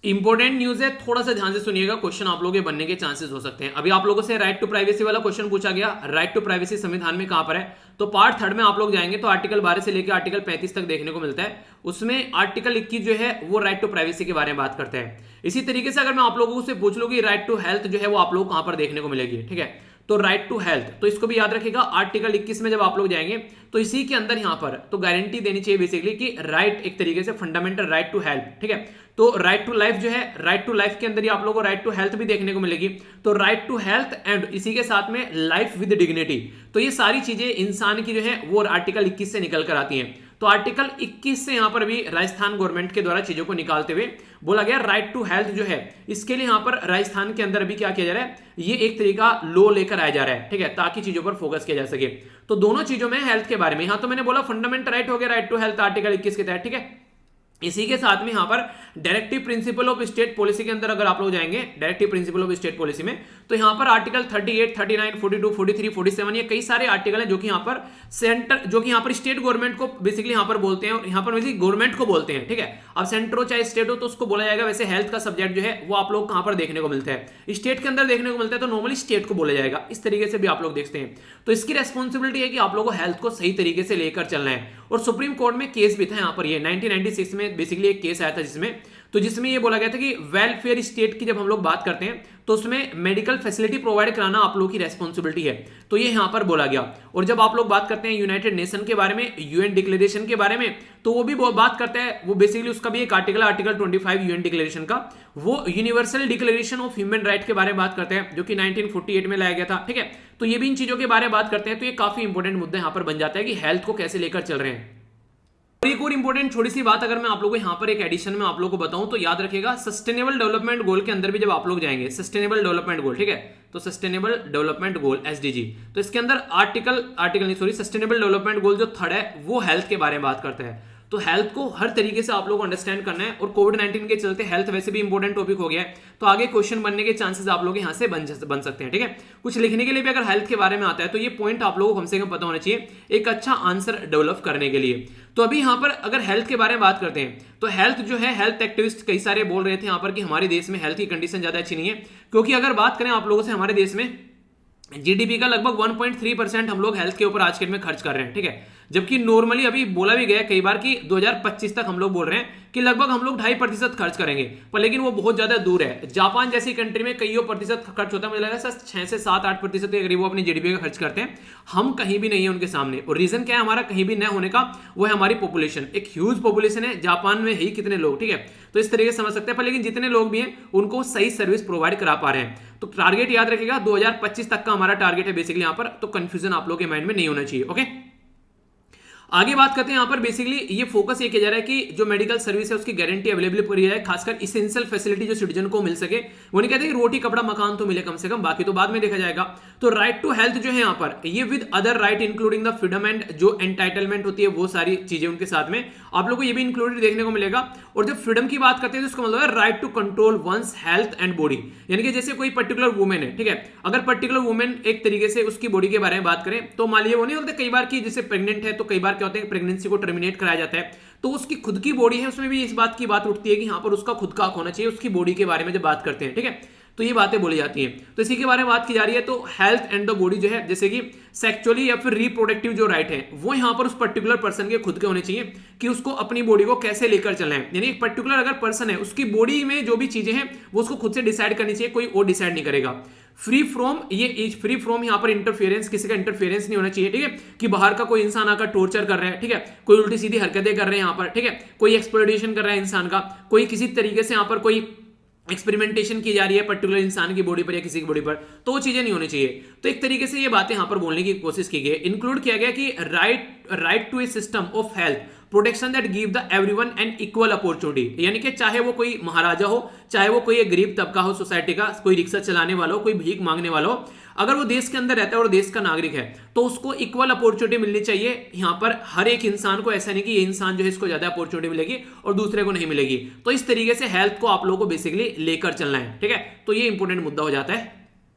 इंपॉर्टेंट न्यूज है, थोड़ा सा ध्यान से सुनिएगा, क्वेश्चन आप लोगों के बनने के चांसेस हो सकते हैं। अभी आप लोगों से राइट टू प्राइवेसी वाला क्वेश्चन पूछा गया, राइट टू प्राइवेसी संविधान में कहां पर है, तो पार्ट 3 में आप लोग जाएंगे तो आर्टिकल 12 से लेकर आर्टिकल 35 तक देखने को मिलता है। उसमें आर्टिकल 21 जो है वो राइट टू प्राइवेसी के बारे में बात करते हैं। इसी तरीके से अगर मैं आप लोगों से पूछ लूं कि राइट टू हेल्थ जो है वो आप लोग कहां पर देखने को मिलेगी, ठीक है, तो राइट टू हेल्थ, तो इसको भी याद रखिएगा, आर्टिकल 21 में जब आप लोग जाएंगे तो इसी के अंदर यहां पर तो गारंटी देनी चाहिए बेसिकली कि राइट एक तरीके से फंडामेंटल राइट टू हेल्थ, ठीक है। तो राइट टू लाइफ जो है, राइट टू लाइफ के अंदर ही आप लोगों को राइट टू हेल्थ भी देखने को मिलेगी। तो राइट टू हेल्थ एंड इसी के साथ में लाइफ विद डिग्निटी, तो ये सारी चीजें इंसान की जो है वो आर्टिकल 21 से निकल कर आती हैं। तो आर्टिकल 21 से यहां पर भी राजस्थान गवर्नमेंट के द्वारा चीजों को निकालते हुए बोला गया राइट टू हेल्थ जो है, इसके लिए यहां पर राजस्थान के अंदर भी क्या किया जा रहा है, ये एक तरीका लो लेकर आया जा रहा है, ठीक है, ताकि चीजों पर फोकस किया जा सके। तो दोनों चीजों में हेल्थ के बारे में, यहां तो मैंने बोला फंडामेंटल राइट हो गया राइट टू हेल्थ आर्टिकल 21 के तहत, ठीक है। इसी के साथ में यहां पर directive principle of state policy के अंदर अगर आप लोग जाएंगे directive principle of state policy में, तो यहां पर आर्टिकल 38, 39, 42, 43, 47 ये कई सारे आर्टिकल हैं जो कि यहां पर सेंटर, जो कि यहां पर स्टेट गवर्नमेंट को बेसिकली यहां पर बोलते हैं और यहां पर बेसिकली गवर्नमेंट को बोलते हैं, ठीक है। अब सेंटर हो चाहे स्टेट हो तो उसको बोला जाएगा। वैसे हेल्थ का सब्जेक्ट जो है वो आप लोग कहां पर देखने को मिलता है, स्टेट के अंदर देखने को मिलता है, तो नॉर्मली स्टेट को बोला जाएगा। इस तरीके से भी आप लोग देखते हैं। तो इसकी रेस्पॉन्सिबिलिटी है कि आप लोगों को हेल्थ को सही तरीके से लेकर चलना है। और सुप्रीम कोर्ट में केस भी था यहां पर, ये 1996 में बेसिकली एक केस आया था जिसमें ये बोला गया था कि वेलफेयर स्टेट की जब हम लोग बात करते हैं तो उसमें मेडिकल फैसिलिटी प्रोवाइड कराना आप लोगों की रेस्पॉन्सिबिलिटी है, तो ये यहां पर बोला गया। और जब आप लोग बात करते हैं यूनाइटेड नेशन के बारे में, यूएन डिक्लेरेशन के बारे में, तो वो भी बात करता है, वो बेसिकली उसका भी एक आर्टिकल 25 यूएन डिक्लेरेशन का, वो universal declaration of human right के बारे में बात करते हैं जो कि 1948 में लाया गया था, ठीक है। तो ये भी इन चीजों के बारे में बात करते हैं। तो ये काफी इंपॉर्टेंट मुद्दा यहां पर बन जाता है कि हेल्थ को कैसे लेकर चल रहे हैं। एक और इंपॉर्टेंट छोटी सी बात अगर मैं आप लोगों को यहां पर एक एडिशन में आप लोगों को बताऊं तो याद रखिएगा, सस्टेनेबल डेवलपमेंट गोल के अंदर भी जब आप लोग जाएंगे, सस्टेनेबल डेवलपमेंट गोल, ठीक है, तो सस्टेनेबल डेवलपमेंट गोल एसडीजी, तो इसके अंदर सस्टेनेबल डेवलपमेंट गोल जो थर्ड है वो हेल्थ के बारे में बात करता है। तो हेल्थ को हर तरीके से आप लोगों को अंडरस्टैंड करना है। और कोविड-19 के चलते हेल्थ वैसे भी इंपॉर्टेंट टॉपिक हो गया है, तो आगे क्वेश्चन बनने के चांसेस आप लोग यहां से बन सकते हैं, ठीक है। कुछ लिखने के लिए भी अगर हेल्थ के बारे में आता है तो ये पॉइंट आप लोगों को कम से कम पता होना चाहिए एक अच्छा आंसर डेवलप करने के लिए। तो अभी यहां पर अगर हेल्थ के बारे में बात करते हैं तो हेल्थ जो है, हेल्थ एक्टिविस्ट कई सारे बोल रहे थे यहां पर कि हमारे देश में हेल्थ की कंडीशन ज्यादा अच्छी नहीं है, क्योंकि अगर बात करें आप लोगों से, हमारे देश में जीडीपी का लगभग 1.3% हम लोग हेल्थ के ऊपर आज के डेट में खर्च कर रहे हैं, ठीक है। जबकि नॉर्मली अभी बोला भी गया कई बार कि 2025 तक हम लोग बोल रहे हैं कि लगभग हम लोग 2.5% खर्च करेंगे, पर लेकिन वो बहुत ज्यादा दूर है। जापान जैसी कंट्री में कईयों प्रतिशत खर्च होता है, मुझे लगा 6 से 7-8% के करीब वो अपनी जीडीपी का खर्च करते हैं। हम कहीं भी नहीं है उनके सामने। और रीजन क्या है हमारा कहीं भी न होने का, वो है हमारी पॉपुलेशन। एक ह्यूज पॉपुलेशन है, जापान में ही कितने लोग, ठीक है। तो इस तरीके से समझ सकते हैं, पर लेकिन जितने लोग भी हैं उनको सही सर्विस प्रोवाइड करा पा रहे हैं। तो टारगेट याद रखिएगा 2025 तक का हमारा टारगेट है बेसिकली यहां पर, तो कंफ्यूजन आप लोगों के माइंड में नहीं होना चाहिए, ओके। आगे बात करते हैं यहां पर बेसिकली ये फोकस ये किया जा रहा है कि जो मेडिकल सर्विस है उसकी गारंटी अवेलेबल करी जाए, खासकर इसेंशियल फैसिलिटी जो सिटीजन को मिल सके। वो नहीं कहते कि रोटी कपड़ा मकान तो मिले कम से कम, बाकी तो बाद में देखा जाएगा। तो राइट टू हेल्थ जो है यहां पर, ये with other right including the freedom and जो एंटाइटलमेंट होती है वो सारी चीजें उनके साथ में आप लोग को ये भी इंक्लूडेड देखने को मिलेगा। और जब फ्रीडम की बात करते हैं तो इसका मतलब है right to control one's health and body, यानी कि जैसे कोई पर्टिकुलर वुमेन है, ठीक है, अगर पर्टिकुलर वुमेन एक तरीके से उसकी बॉडी के बारे में बात करें तो मान लीजिए वो नहीं होते कई बार की जैसे प्रेग्नेंट है तो कई बार क्या होता है प्रेगनेंसी को टर्मिनेट कराया जाता है, तो उसकी खुद की बॉडी है उसमें भी इस बात की बात उठती है कि यहां पर उसका खुद का हक होना चाहिए उसकी बॉडी के बारे में जब बात करते हैं, ठीक है। तो ये बातें बोली जाती हैं। तो इसी के बारे में बात की जा रही है। तो हेल्थ एंड द बॉडी जो है, जैसे कि सेक्सुअली या फिर रिप्रोडक्टिव जो राइट है वो यहां पर उस पर्टिकुलर पर्सन के खुद के होने चाहिए कि उसको अपनी बॉडी को कैसे लेकर चलना है। यानी एक पर्टिकुलर अगर पर्सन है उसकी बॉडी में जो भी चीजें हैं वो उसको खुद से डिसाइड करनी चाहिए, कोई और डिसाइड नहीं करेगा। फ्री फ्रॉम यहां पर इंटरफेरेंस, किसी का इंटरफेरेंस नहीं होना चाहिए, ठीक है, कि बाहर का कोई इंसान आकर टॉर्चर कर रहा है, ठीक है, कोई उल्टी सीधी हरकतें कर रहे हैं यहां पर, ठीक है, कोई एक्सप्लॉयटेशन कर रहा है इंसान का, कोई किसी तरीके से यहां पर कोई एक्सपेरिमेंटेशन की जा रही है पर्टिकुलर इंसान की बॉडी पर या किसी की बॉडी पर, तो वो चीजें नहीं होनी चाहिए। तो एक तरीके से ये बातें यहां पर बोलने की कोशिश की गई, इंक्लूड किया गया कि right to a system of health protection that give the everyone an equal opportunity, यानी कि चाहे वो कोई महाराजा हो, चाहे वो कोई गरीब तबका हो सोसाइटी का, कोई रिक्शा चलाने वाला हो, कोई भीख मांगने वाला हो, अगर वो देश के अंदर रहता है और देश का नागरिक है तो उसको इक्वल अपॉर्चुनिटी मिलनी चाहिए। यहां पर हर एक इंसान को, ऐसा नहीं कि ये इंसान जो है इसको ज्यादा अपॉर्चुनिटी मिलेगी और दूसरे को नहीं मिलेगी। तो इस तरीके से हेल्थ को आप लोगों को बेसिकली लेकर चलना है, ठीक है। तो ये इंपॉर्टेंट मुद्दा हो जाता है।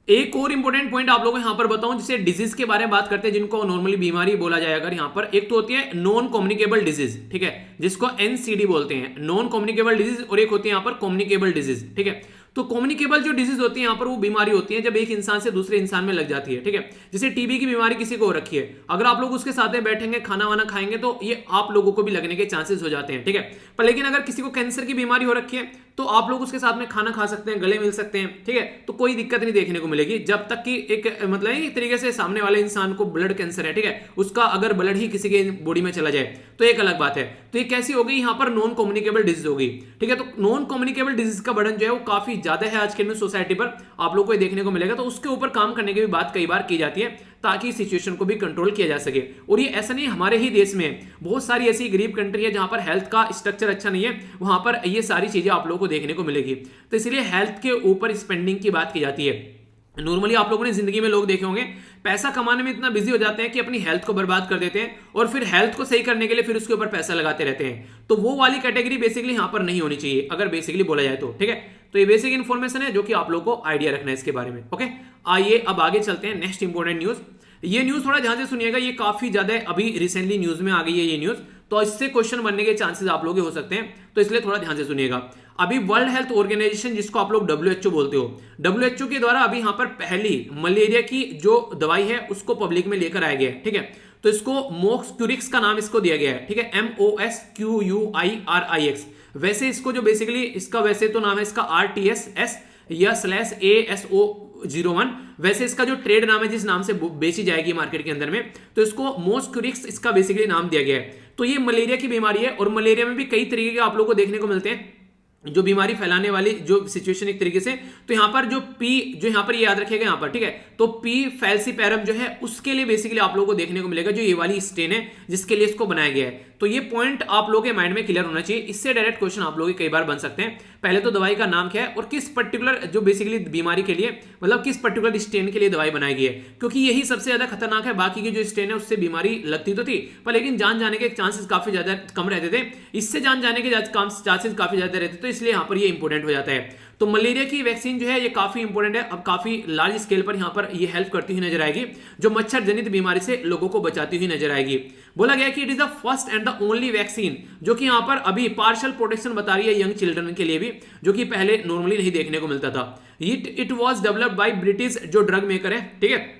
एक और इंपॉर्टेंट पॉइंट आप लोगों को यहां पर बताऊं, जिसे डिजीज के बारे में बात करते हैं, जिनको नॉर्मली बीमारी बोला जाए अगर यहां पर, एक तो होती है नॉन कम्युनिकेबल डिजीज, ठीक है, जिसको एनसीडी बोलते हैं, नॉन कम्युनिकेबल डिजीज, और एक होती है यहां पर कम्युनिकेबल डिजीज, ठीक है। तो कम्युनिकेबल जो डिजीज होती है यहां पर वो बीमारी होती है जब एक इंसान से दूसरे इंसान में लग जाती है, ठीक है। जैसे टीबी की बीमारी किसी को हो रखी है, अगर आप लोग उसके साथ में बैठेंगे, खाना वाना खाएंगे, तो ये आप लोगों को भी लगने के चांसेस हो जाते हैं, ठीक है। पर लेकिन अगर किसी को कैंसर की बीमारी हो रखी है तो आप लोग उसके साथ में खाना खा सकते हैं, गले मिल सकते हैं, ठीक है, तो कोई दिक्कत नहीं देखने को मिलेगी, जब तक कि एक मतलब एक तरीके से सामने वाले इंसान को ब्लड कैंसर है, ठीक है, उसका अगर ब्लड ही किसी के बॉडी में चला जाए तो एक अलग बात है। तो ये कैसी हो गई, यहां पर नॉन कम्युनिकेबल डिजीज होगी, ठीक है। तो नॉन कम्युनिकेबल डिजीज का बर्डन जो है वो काफी ज्यादा है आज के सोसाइटी पर, आप लोग को देखने को मिलेगा, तो उसके ऊपर काम करने की भी बात कई बार की जाती है ताकि सिचुएशन को भी कंट्रोल किया जा सके। और ये ऐसा नहीं हमारे ही देश में, बहुत सारी ऐसी गरीब कंट्री है जहां पर हेल्थ का स्ट्रक्चर अच्छा नहीं है, वहां पर ये सारी चीजें आप लोगों को देखने को मिलेगी। तो इसलिए हेल्थ के ऊपर स्पेंडिंग की बात की जाती है। नॉर्मली आप लोगों ने जिंदगी में लोग देखे होंगे, पैसा कमाने में इतना बिजी हो जाते हैं कि अपनी हेल्थ को बर्बाद कर देते हैं, और फिर हेल्थ को सही करने के लिए फिर उसके ऊपर पैसा लगाते रहते हैं। तो वो वाली कैटेगरी बेसिकली यहां पर नहीं होनी चाहिए, अगर बेसिकली बोला जाए तो, ठीक है। तो ये बेसिक इन्फॉर्मेशन है जो कि आप लोगों को आइडिया रखना है इसके बारे में, ओके। आइए अब आगे चलते हैं, नेक्स्ट इंपॉर्टेंट न्यूज। ये न्यूज थोड़ा ध्यान से सुनिएगा, ये काफी ज्यादा अभी रिसेंटली न्यूज में आ गई है ये न्यूज, तो इससे क्वेश्चन बनने के चांसेस आप लोग हो सकते हैं, तो इसलिए थोड़ा ध्यान से सुनिएगा। अभी वर्ल्ड हेल्थ ऑर्गेनाइजेशन, जिसको आप लोग WHO बोलते हो, WHO के द्वारा अभी यहां पर पहली मलेरिया की जो दवाई है उसको पब्लिक में लेकर आया गया है, ठीक है। तो इसको मोस्क्यूरिक्स का नाम इसको दिया गया है, ठीक है, MOSQUIRIX। वैसे इसको जो बेसिकली इसका वैसे तो नाम है इसका RTS या /ASO01, वैसे इसका जो ट्रेड नाम है जिस नाम से बेची जाएगी मार्केट के अंदर में, तो इसको मोस्क्यूरिक्स इसका बेसिकली नाम दिया गया है। तो ये मलेरिया की बीमारी है, और मलेरिया में भी कई तरीके के आप लोगों को देखने को मिलते हैं जो बीमारी फैलाने वाली जो सिचुएशन एक तरीके से। तो यहां पर जो पी, जो यहां पर ये याद रखिएगा यहां पर, ठीक है, तो पी फैल्सीपैरम जो है उसके लिए बेसिकली आप लोगों को देखने को मिलेगा, जो ये वाली स्टेन है जिसके लिए इसको बनाया गया है। तो ये पॉइंट आप लोगों के माइंड में क्लियर होना चाहिए, इससे डायरेक्ट क्वेश्चन आप लोगों के कई बार बन सकते हैं। पहले तो दवाई का नाम क्या है और किस पर्टिकुलर जो बेसिकली बीमारी के लिए, मतलब किस पर्टिकुलर स्टेन के लिए दवाई बनाई गई है, क्योंकि यही सबसे ज्यादा खतरनाक है। बाकी की जो स्टेन है उससे बीमारी लगती तो थी, पर लेकिन जान जाने के चांसेस काफी ज्यादा कम रहते थे, इससे जान जाने के चांसेस काफी ज्यादा रहते, तो इसलिए यहां पर ये इंपॉर्टेंट हो जाता है। तो मलेरिया की वैक्सीन जो है ये काफी इंपॉर्टेंट है, अब काफी लार्ज स्केल पर यहां पर ये हेल्प करती हुई नजर आएगी, जो मच्छर जनित बीमारी से लोगों को बचाती हुई नजर आएगी। बोला गया कि it is the first and the only vaccine जो कि यहां पर अभी पार्शियल प्रोटेक्शन बता रही है यंग चिल्ड्रन के लिए भी, जो कि पहले नॉर्मली नहीं देखने को मिलता था। It was developed by British जो ड्रग मेकर है, ठीक है,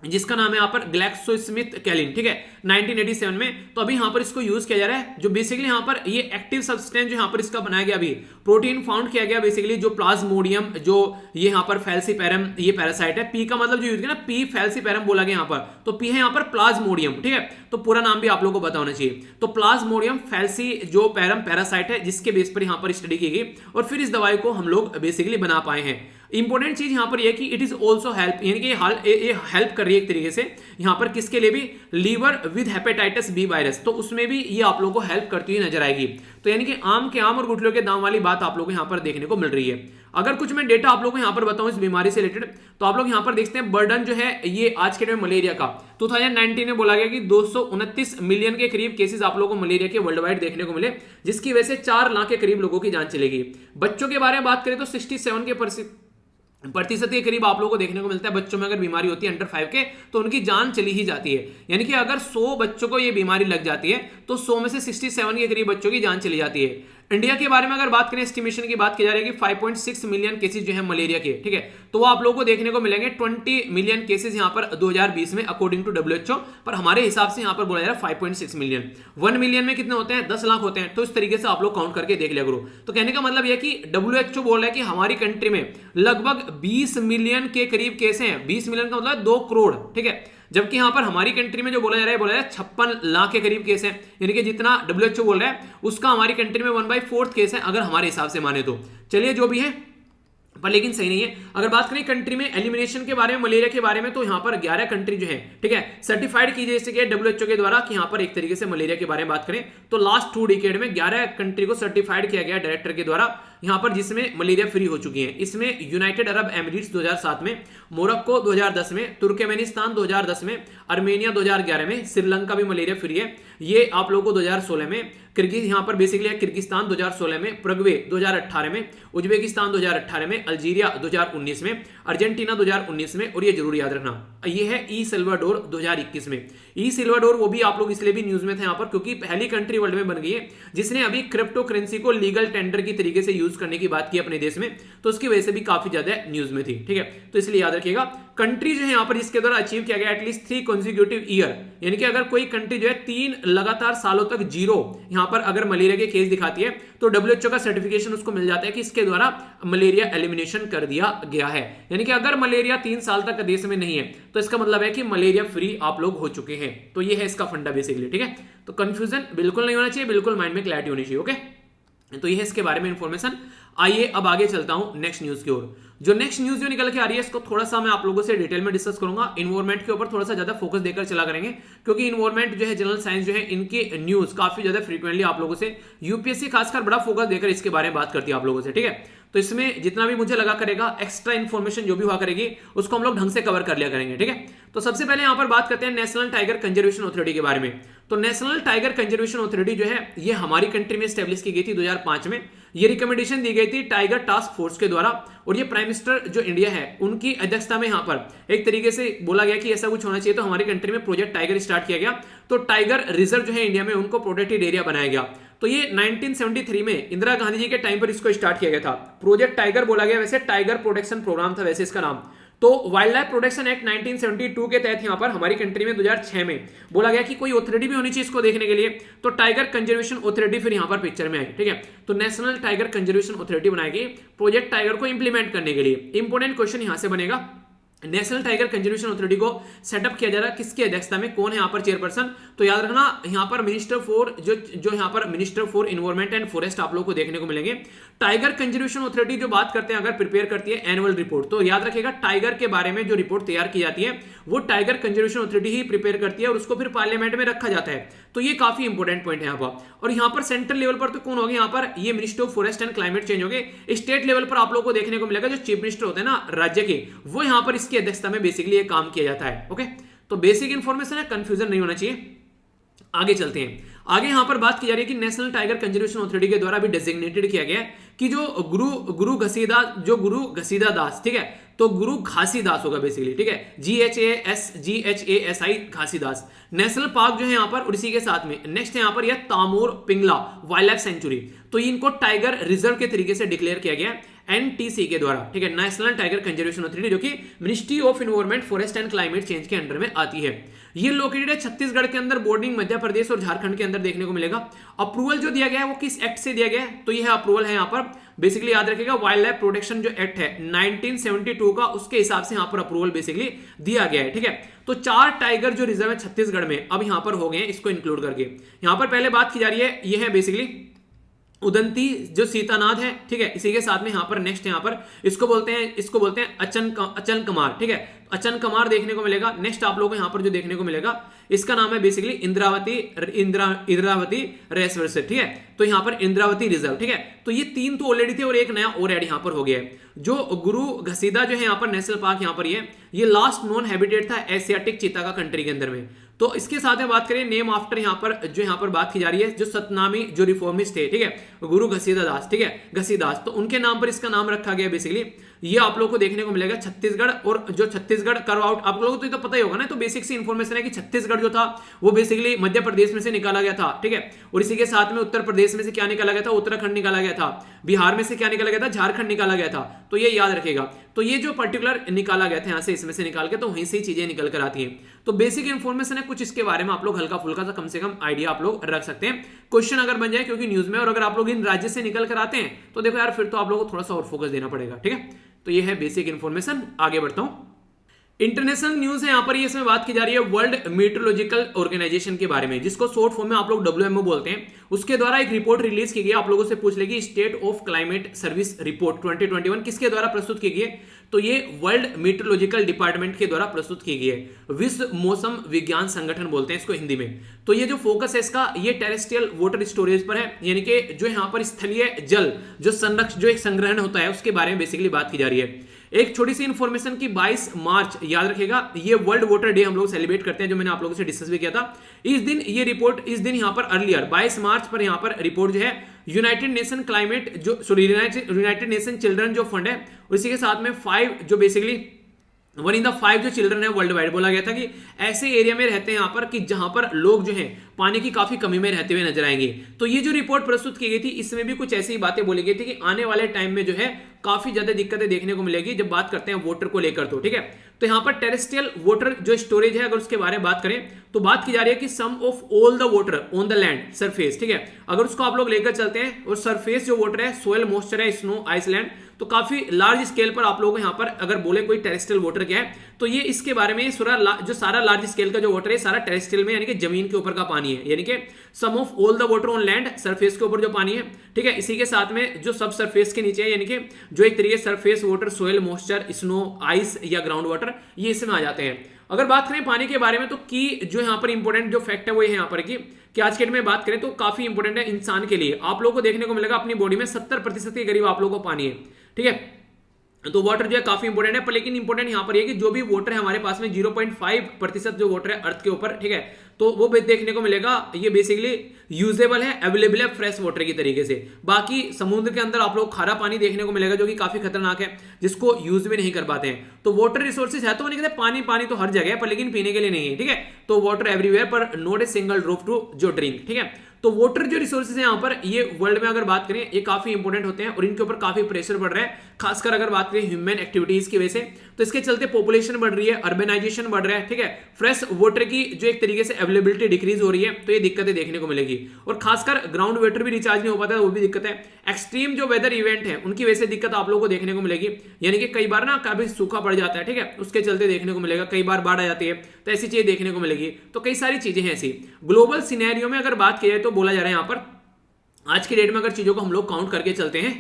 जिसका नाम है यहाँ पर ग्लैक्सोस्मिथक्लाइन, ठीक है, 1987 में। तो अभी यहाँ पर इसको यूज किया जा रहा है, जो बेसिकली यहाँ पर ये एक्टिव सब्सटेंस जो यहाँ पर इसका बनाया गया, अभी प्रोटीन फाउंड किया गया बेसिकली, जो प्लाज्मोडियम, जो ये यहाँ पर फैल्सीपैरम ये पैरासाइट है, पी का मतलब जो यूज किया ना, पी फैल्सीपैरम बोला गया यहाँ पर, तो पी है यहाँ पर प्लाज्मोडियम, ठीक है, तो पूरा नाम भी आप लोगों को पता होना चाहिए। तो प्लाज्मोडियम फैल्सी जो पैरम पैरासाइट है, जिसके बेस पर यहाँ पर स्टडी की गई और फिर इस दवाई को हम लोग बेसिकली बना पाए हैं। इंपॉर्टेंट चीज यहां पर यह कि इट इज ऑल्सो हेल्प, यानी कि ये हेल्प कर रही है एक तरीके से यहां पर किसके लिए भी, liver with hepatitis B virus, तो उसमें भी ये आप लोगों को हेल्प करती हुई नजर आएगी। तो यानी कि आम के आम और गुठलियों के दाम वाली बात आप लोगों को यहां पर देखने को मिल रही है। अगर कुछ मैं डेटा आप लोगों को यहां पर बताऊं इस बीमारी से रिलेटेड, तो आप लोग यहां पर देखते हैं बर्डन जो है ये आज के टाइम मलेरिया का 2019 में बोला गया कि 229 मिलियन के करीब केसेस आप लोगों को मलेरिया के वर्ल्ड वाइड देखने को मिले, जिसकी वजह से 4 लाख के करीब लोगों की जान चलेगी। बच्चों के बारे में बात करें तो 67 के प्रतिशत के करीब आप लोगों को देखने को मिलता है बच्चों में अगर बीमारी होती है अंडर 5 के, तो उनकी जान चली ही जाती है। यानी कि अगर 100 बच्चों को ये बीमारी लग जाती है तो 100 में से 67 के करीब बच्चों की जान चली जाती है। इंडिया के बारे में अगर बात करें, एस्टिमेशन की बात की जा रही है कि 5.6 मिलियन केसेस जो है मलेरिया के, ठीक है, तो वो आप लोगों को देखने को मिलेंगे 20 मिलियन केसेस यहां पर 2020 में अकॉर्डिंग टू WHO, पर हमारे हिसाब से यहां पर बोला जा रहा है 5.6 मिलियन। 1 मिलियन में कितने होते हैं, 10 लाख होते हैं, तो इस तरीके से आप लोग काउंट करके देख लिया करो। तो कहने का मतलब यह कि WHO बोल रहा है कि हमारी कंट्री में लगभग 20 मिलियन के करीब केस हैं, 20 मिलियन का मतलब 2 करोड़, ठीक है, जबकि यहां पर हमारी कंट्री में जो बोला जा रहा है 56 लाख के करीब केस है, यानी कि जितना WHO बोल रहा है उसका हमारी कंट्री में 1/4 केस है अगर हमारे हिसाब से माने तो। चलिए जो भी है, पर लेकिन सही नहीं है। अगर बात करें कंट्री में एलिमिनेशन के बारे में, मलेरिया के बारे में, तो यहां पर 11 कंट्री जो है, ठीक है, सर्टिफाइड की जैसे कि WHO के द्वारा कि यहां पर एक तरीके से मलेरिया के बारे में बात करें तो लास्ट 2 डिकेड में 11 कंट्री को सर्टिफाइड किया गया डायरेक्टर के द्वारा यहां पर, जिसमें मलेरिया फ्री हो चुकी है। इसमें यूनाइटेड अरब एमिरेट्स 2007 में, मोरक्को 2010 में, तुर्कमेनिस्तान 2010 में, अर्मेनिया 2011 में, श्रीलंका भी मलेरिया फ्री है, ये आप लोगों को 2016 में, किर्गिज यहाँ पर बेसिकली है किर्गिस्तान 2016 में, प्रगवे 2018 में, उज्बेकिस्तान 2018 में, अल्जीरिया 2019 में, अर्जेंटीना 2019 में, और ये जरूर याद रखना ये है ई सिल्वाडोर 2021 में। ई सिल्वाडोर वो भी आप लोग इसलिए भी न्यूज में थे यहाँ पर क्योंकि पहली कंट्री वर्ल्ड में बन गई है जिसने अभी क्रिप्टो करेंसी को लीगल टेंडर की तरीके से यूज करने की बात की अपने देश में, तो उसकी वजह से भी काफी ज्यादा न्यूज में थी। ठीक है, तो इसलिए याद रखिएगा कंट्री जो है यहाँ पर जिसके द्वारा अचीव किया गया एटलीस्ट 3 कॉन्सिक्यूटिव ईयर, यानी कि अगर कोई कंट्री जो है 3 लगातार सालों तक जीरो यहाँ पर अगर मलेरिया के केस दिखाती है तो WHO का सर्टिफिकेशन उसको मिल जाता है कि इसके द्वारा मलेरिया एलिमिनेशन कर दिया गया है। यानी कि अगर मलेरिया 3 साल तक देश में नहीं है तो इसका मतलब है कि मलेरिया फ्री आप लोग हो चुके हैं। तो ये है इसका फंडा बेसिकली। ठीक है, तो कंफ्यूजन बिल्कुल नहीं होना चाहिए, बिल्कुल माइंड में क्लैरिटी होनी चाहिए। ओके, तो ये है इसके बारे में इंफॉर्मेशन। आइए अब आगे चलता हूं नेक्स्ट न्यूज की ओर। जो नेक्स्ट न्यूज जो निकल के आ रही है इसको थोड़ा सा मैं आप लोगों से डिटेल में डिस्कस करूंगा। इन्वायरमेंट के ऊपर थोड़ा सा ज्यादा फोकस देकर चला करेंगे क्योंकि इन्वायरमेंट जो है जनरल साइंस जो है इनकी न्यूज काफी ज्यादा फ्रीक्वेंटली आप लोगों से यूपीएससी खासकर बड़ा फोकस देकर इसके बारे में बात करती है आप लोगों से। ठीक है, तो इसमें जितना भी मुझे लगा करेगा एक्स्ट्रा इन्फॉर्मेशन जो भी हुआ करेगी उसको हम लोग ढंग से कवर कर लिया करेंगे। ठीक है, तो सबसे पहले यहां पर बात करते हैं नेशनल टाइगर कंजर्वेशन अथॉरिटी के बारे में। तो नेशनल टाइगर कंजर्वेशन अथॉरिटी जो है ये हमारी कंट्री में स्टैब्लिश की गई थी 2005 में। ये रिकमेंडेशन दी गई थी टाइगर टास्क फोर्स के द्वारा और ये प्राइम मिनिस्टर जो इंडिया है उनकी अध्यक्षता में यहाँ पर एक तरीके से बोला गया कि ऐसा कुछ होना चाहिए, तो हमारी कंट्री में प्रोजेक्ट टाइगर स्टार्ट किया गया। तो टाइगर रिजर्व जो है इंडिया में उनको प्रोटेक्टेड एरिया बनाया गया। तो ये 1973 में इंदिरा गांधी जी के टाइम पर इसको स्टार्ट किया गया था। प्रोजेक्ट टाइगर बोला गया, वैसे टाइगर प्रोटेक्शन प्रोग्राम था वैसे इसका नाम। तो वाइल्ड लाइफ प्रोटेक्शन एक्ट 1972 के तहत यहां पर हमारी कंट्री में 2006 में बोला गया कि कोई अथॉरिटी भी होनी चाहिए इसको देखने के लिए, तो टाइगर कंजर्वेशन अथॉरिटी फिर यहां पर पिक्चर में आई। ठीक है, तो नेशनल टाइगर कंजर्वेशन अथॉरिटी बनाएगी प्रोजेक्ट टाइगर को इंप्लीमेंट करने के लिए। इंपोर्टेंट क्वेश्चन यहां से बनेगा, नेशनल टाइगर कंजर्वेशन अथॉरिटी को सेटअप किया जा रहा है किसकी अध्यक्षता में, कौन है यहाँ पर चेयरपर्सन? तो याद रखना यहाँ पर मिनिस्टर फॉर जो यहाँ पर minister for environment and forest आप लोगों को देखने को मिलेंगे। टाइगर कंजर्वेशन अथॉरिटी जो बात करते हैं अगर प्रिपेयर करती है एनुअल रिपोर्ट, तो याद रखिएगा टाइगर के बारे में जो रिपोर्ट तैयार की जाती है वो टाइगर कंजर्वेशन अथॉरिटी ही प्रिपेयर करती है और उसको फिर पार्लियामेंट में रखा जाता है। तो ये काफी इंपॉर्टेंट पॉइंट है यहाँ पर। और यहाँ पर सेंट्रल लेवल पर तो कौन होगा यहाँ पर, ये minister of forest and climate change हो गए। स्टेट लेवल पर आप लोगों को देखने को मिलेगा जो चीफ मिनिस्टर होते हैं ना राज्य के, वो यहाँ पर इसकी अध्यक्षता में बेसिकली ये काम किया जाता है। ओके, तो बेसिक इंफॉर्मेशन है, कंफ्यूजन नहीं होना चाहिए। आगे चलते हैं। आगे यहां पर बात की जा रही है कि नेशनल टाइगर कंजर्वेशन अथॉरिटी के द्वारा भी डेजिग्नेटेड किया गया है कि जो गुरु घसीदा दास, ठीक है, तो गुरु घासीदास होगा बेसिकली। ठीक है, GHASI घासीदास नेशनल पार्क जो है यहाँ पर, और इसी के साथ में नेक्स्ट है यहाँ पर यह Tamor Pingla wild life sanctuary, तो इनको टाइगर रिजर्व के तरीके से डिक्लेयर किया गया NTC के द्वारा। ठीक है, नेशनल टाइगर कंजर्वेशन अथॉरिटी जो कि ministry of environment forest and climate change के अंडर में आती है। ये लोकेटेड है छत्तीसगढ़ के अंदर, बॉर्डरिंग मध्य प्रदेश और झारखंड के अंदर देखने को मिलेगा। अप्रूवल जो दिया गया है वो किस एक्ट से दिया गया है, तो यह अप्रूवल है यहाँ पर बेसिकली याद रखिएगा वाइल्ड लाइफ प्रोटेक्शन जो एक्ट है 1972 का, उसके हिसाब से यहाँ पर अप्रूवल बेसिकली दिया गया है। ठीक है, तो 4 टाइगर जो रिजर्व है छत्तीसगढ़ में अब यहाँ पर हो गए हैं इसको इंक्लूड करके। यहाँ पर पहले बात की जा रही है, ये है बेसिकली उदंती जो सीतानाद है। ठीक है, इसी के साथ में यहाँ पर नेक्स्ट यहाँ पर इसको बोलते हैं अचन कमार। ठीक है, अचन कमार देखने को मिलेगा। नेक्स्ट आप लोगों को यहाँ पर जो देखने को मिलेगा इसका नाम है बेसिकली इंद्रावती रेसवर्स। ठीक है, तो यहाँ पर इंद्रावती रिजर्व। ठीक है, तो ये 3 तो ऑलरेडी थे और एक नया और ऐड यहाँ पर हो गया है। जो गुरु घसीदा जो है यहाँ पर नेशनल पार्क यहाँ पर ये लास्ट नोन हैबिटेट था एशियाटिक चीता का कंट्री के अंदर में। तो इसके साथ में बात करें नेम आफ्टर यहाँ पर बात की जा रही है जो सतनामी जो रिफॉर्मिस्ट थे, ठीक है, गुरु घसीदास। ठीक है, घसीदास, तो उनके नाम पर इसका नाम रखा गया बेसिकली। ये आप लोगों को देखने को मिलेगा छत्तीसगढ़, और जो छत्तीसगढ़ कर्व आउट आप लोगों को तो पता ही होगा ना, तो बेसिक सी इंफॉर्मेशन है कि छत्तीसगढ़ जो था वो बेसिकली मध्य प्रदेश में से निकाला गया था। ठीक है, और इसी के साथ में उत्तर प्रदेश में से क्या निकाला गया था, उत्तराखंड निकाला गया था। बिहार में से क्या निकाला गया था, झारखंड निकाला गया था। तो ये याद रखेगा। तो ये जो पर्टिकुलर निकाला गया था यहाँ से, इसमें से निकाल के, तो वहीं से चीजें निकल कर आती हैं। तो बेसिक इंफॉर्मेशन है, कुछ इसके बारे में आप लोग हल्का फुल्का सा कम से कम आइडिया आप लोग रख सकते हैं। क्वेश्चन अगर बन जाए क्योंकि न्यूज में, और अगर आप लोग इन राज्य से निकल कर आते हैं तो देखो यार फिर तो आप लोगों को थोड़ा सा और फोकस देना पड़ेगा। ठीक है, तो ये है बेसिक इंफॉर्मेशन। आगे बढ़ता हूं। इंटरनेशनल न्यूज है यहाँ पर, इसमें बात की जा रही है वर्ल्ड मीटरोलॉजिकल ऑर्गेनाइजेशन के बारे में, जिसको शॉर्ट फॉर्म में आप लोग WMO बोलते हैं। उसके द्वारा एक रिपोर्ट रिलीज की गई, आप लोगों से पूछ लेगी state of climate service report 2021 किसके द्वारा प्रस्तुत की गई है, तो ये वर्ल्ड मीटरोलॉजिकल डिपार्टमेंट के द्वारा प्रस्तुत की गई है। विश्व मौसम विज्ञान संगठन बोलते हैं इसको हिंदी में। तो ये जो फोकस है इसका, ये टेरेस्ट्रियल वाटर स्टोरेज पर है, यानी कि जो यहाँ पर स्थलीय जल जो एक संग्रहण होता है उसके बारे में बेसिकली बात की जा रही है। एक छोटी सी इंफॉर्मेशन की 22 मार्च याद रखेगा, ये वर्ल्ड वाटर डे हम लोग सेलिब्रेट करते हैं, जो मैंने आप लोगों से डिस्कस भी किया था। इस दिन ये रिपोर्ट, इस दिन यहां पर अर्लियर 22 मार्च पर यहां पर रिपोर्ट जो है यूनाइटेड नेशन क्लाइमेट जो सॉरी यूनाइटेड नेशन चिल्ड्रन जो फंड है, उसी के साथ में 5 जो बेसिकली 1 in the 5 जो चिल्ड्रन है वर्ल्ड वाइड, बोला गया था कि ऐसे एरिया में रहते हैं यहाँ पर कि जहां पर लोग जो हैं पानी की काफी कमी में रहते हुए नजर आएंगे। तो ये जो रिपोर्ट प्रस्तुत की गई थी इसमें भी कुछ ऐसी बातें बोली गई थी कि आने वाले टाइम में जो है काफी ज्यादा दिक्कतें देखने को मिलेगी जब बात करते हैं वाटर को लेकर। तो ठीक है, तो यहाँ पर टेरेस्ट्रियल वाटर जो स्टोरेज है, अगर उसके बारे में बात करें तो बात की जा रही है कि sum of all the water on the land surface, ठीक है, अगर उसको आप लोग लेकर चलते हैं और सरफेस जो वाटर है, सोयल मॉइस्चर है, स्नो, आइसलैंड, तो काफी लार्ज स्केल पर आप लोगों को यहाँ पर अगर बोले कोई टेरेस्ट्रियल वाटर क्या है, तो ये इसके बारे में जो सारा लार्ज स्केल का जो वाटर है सारा टेरेस्ट्रियल में यानी कि जमीन के ऊपर का पानी है, यानी कि sum of all the water on land, surface के ऊपर जो पानी है, ठीक है, इसी के साथ में जो सब सरफेस के नीचे है, यानी कि जो एक तरीके surface water, soil moisture, snow, ice या ग्राउंड वाटर, ये इसमें आ जाते हैं। अगर बात करें पानी के बारे में तो की जो यहाँ पर इंपॉर्टेंट जो फैक्ट है वो यहाँ पर कि आज के डेट में बात करें तो काफी इंपॉर्टेंट है इंसान के लिए। आप लोगों को देखने को मिलेगा अपनी बॉडी में 70% के करीब आप लोगों को पानी है, ठीक है, तो वाटर जो है काफी इंपॉर्टेंट है। पर लेकिन इंपॉर्टेंट यहां पर ये कि जो भी वाटर है हमारे पास में 0.5% जो वाटर है अर्थ के ऊपर, ठीक है, तो वो देखने को मिलेगा ये बेसिकली यूजेबल है, अवेलेबल है फ्रेश वाटर की तरीके से। बाकी समुद्र के अंदर आप लोग खारा पानी देखने को मिलेगा जो कि काफी खतरनाक है, जिसको यूज भी नहीं कर पाते हैं। तो वाटर रिसोर्सेज है तो नहीं कहते पानी, पानी तो हर जगह है पर लेकिन पीने के लिए नहीं है, ठीक है, तो वाटर एवरीवेयर पर not a single drop to जो ड्रिंक, ठीक है। तो वाटर जो रिसोर्सेज है यहाँ पर ये वर्ल्ड में अगर बात करें ये काफी इंपॉर्टेंट होते हैं और इनके ऊपर काफी प्रेशर बढ़ रहा है, खासकर अगर बात करें ह्यूमन एक्टिविटीज की वजह से। तो इसके चलते पॉपुलेशन बढ़ रही है, अर्बनाइजेशन बढ़ रहा है, ठीक है, फ्रेश वाटर की जो एक तरीके से अवेलेबिलिटी डिक्रीज हो रही है, तो ये दिक्कतें देखने को मिलेगी। और खासकर ग्राउंड वाटर भी रिचार्ज नहीं हो पाता है, वो भी दिक्कत है। एक्सट्रीम जो वेदर इवेंट है उनकी वजह से दिक्कत आप लोगों को देखने को मिलेगी, यानी कि कई बार ना कभी सूखा पड़ जाता है, ठीक है, उसके चलते देखने को मिलेगा, कई बार बाढ़ आ जाती है, तो ऐसी चीजें देखने को मिलेगी। तो कई सारी चीजें हैं ऐसी। ग्लोबल सिनेरियो में अगर बात की जाए तो बोला जा रहा है यहाँ पर आज की डेट में अगर चीजों को हम लोग काउंट करके चलते हैं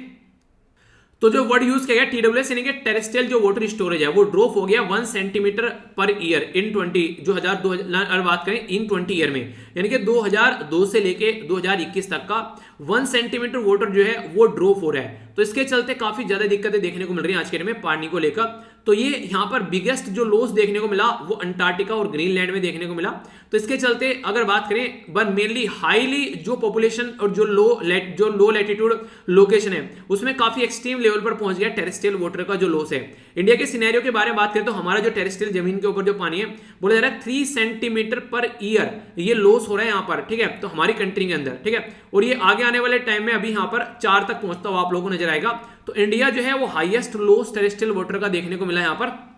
तो जो वर्ड यूज किया गया TWS यानी कि टेरेस्ट्रियल जो वाटर स्टोरेज है वो ड्रॉप हो गया 1 सेंटीमीटर पर ईयर इन 20 जो 2000 बात करें इन 20 ईयर में, यानी कि 2002 से लेके 2021 तक का 1 सेंटीमीटर वाटर जो है वो ड्रॉप हो रहा है। तो इसके चलते काफी ज्यादा दिक्कतें देखने को मिल रही है आज के डेट में पानी को लेकर। तो ये यहाँ पर बिगेस्ट जो लॉस देखने को मिला वो अंटार्कटिका और ग्रीनलैंड में देखने को मिला। तो इसके चलते अगर बात करें वन मेनली हाईली जो पॉपुलेशन और जो लो लैटिट्यूड लोकेशन है उसमें काफी एक्सट्रीम लेवल पर पहुंच गया टेरेस्ट्रियल वाटर का जो लॉस है। इंडिया के सिनेरियो के बारे में बात करें तो हमारा जो टेरेस्ट्रियल जमीन के ऊपर जो पानी है बोला जा रहा है 3 सेंटीमीटर पर ईयर ये लॉस हो रहा है यहाँ पर, ठीक है, तो हमारी कंट्री के अंदर, ठीक है, और ये आगे आने वाले टाइम में अभी यहाँ पर 4 तक पहुंचता हुआ आप लोगों को नजर आएगा। तो इंडिया जो है वो हाईएस्ट लॉस टेरेस्ट्रियल वाटर का देखने को मिला है यहाँ पर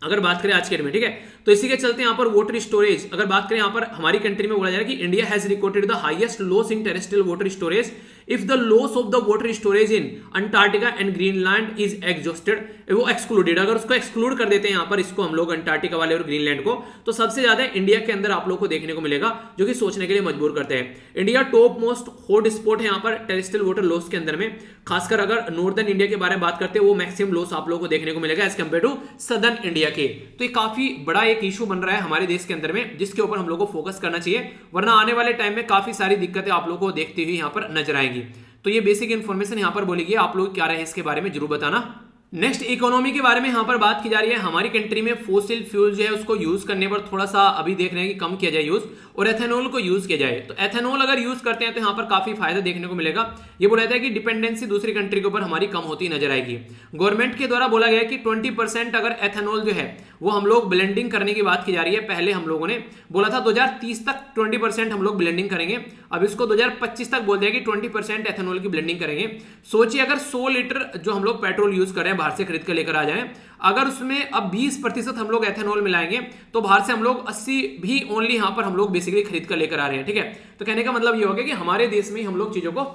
अगर बात करें आज के डेट में, ठीक है। तो इसी के चलते यहाँ पर वाटर स्टोरेज अगर बात करें यहाँ पर हमारी कंट्री में बोला जा रहा है कि India has recorded the highest loss in terrestrial water storage if the loss of the water storage in Antarctica and Greenland is exhausted, वो एक्सक्लूडेड, अगर उसको एक्सक्लूड कर देते हैं यहाँ पर इसको हम लोग अंटार्कटिका वाले और ग्रीनलैंड को, तो सबसे ज्यादा इंडिया के अंदर आप लोग को देखने को मिलेगा, जो कि सोचने के लिए मजबूर करते हैं। India top most hot spot है यहाँ पर टेरेस्ट्रियल वाटर लॉस के अंदर में, खासकर अगर नॉर्दर्न इंडिया के बारे में बात करते हैं वो मैक्सिमम लॉस आप लोगों को देखने को मिलेगा as compare to southern India के। तो ये काफी बड़ा एक इशू बन रहा है हमारे देश के अंदर में, जिसके ऊपर हम लोग को फोकस करना चाहिए, वरना आने वाले टाइम में काफी सारी दिक्कतें आप लोगों को देखती हुई यहाँ पर नजर आएंगी। तो ये बेसिक इन्फॉर्मेशन यहाँ पर बोलेगी, आप लोग क्या रहे इसके बारे में जरूर बताना। नेक्स्ट इकोनॉमी के बारे में यहाँ पर बात की जा रही है। हमारी कंट्री में फोसिल फ्यूल जो है उसको यूज करने पर थोड़ा सा अभी देख रहे हैं कि कम किया जाए यूज और एथेनॉल को यूज किया जाए। तो एथेनॉल अगर यूज करते हैं तो यहाँ पर काफी फायदा देखने को मिलेगा। ये बोला जाता है कि डिपेंडेंसी दूसरी कंट्री के ऊपर हमारी कम होती नजर आएगी। गवर्नमेंट के द्वारा बोला गया है कि 20% अगर एथेनॉल जो है वो हम लोग ब्लेंडिंग करने की बात की जा रही है। पहले हम लोगों ने बोला था 2030 तक 20% हम लोग ब्लेंडिंग करेंगे, अब इसको 2025 तक बोल दिया कि 20% एथेनॉल की ब्लेंडिंग करेंगे। सोचिए अगर 100 लीटर जो हम लोग पेट्रोल यूज कर रहे हैं बाहर से खरीद कर लेकर आ जाए, अगर उसमें अब 20% हम लोग एथेनॉल मिलाएंगे तो बाहर से हम लोग 80 भी ओनली यहां पर हम लोग बेसिकली खरीद कर लेकर आ रहे हैं, ठीक है। तो कहने का मतलब ये हो गया कि हमारे देश में ही हम लोग चीजों को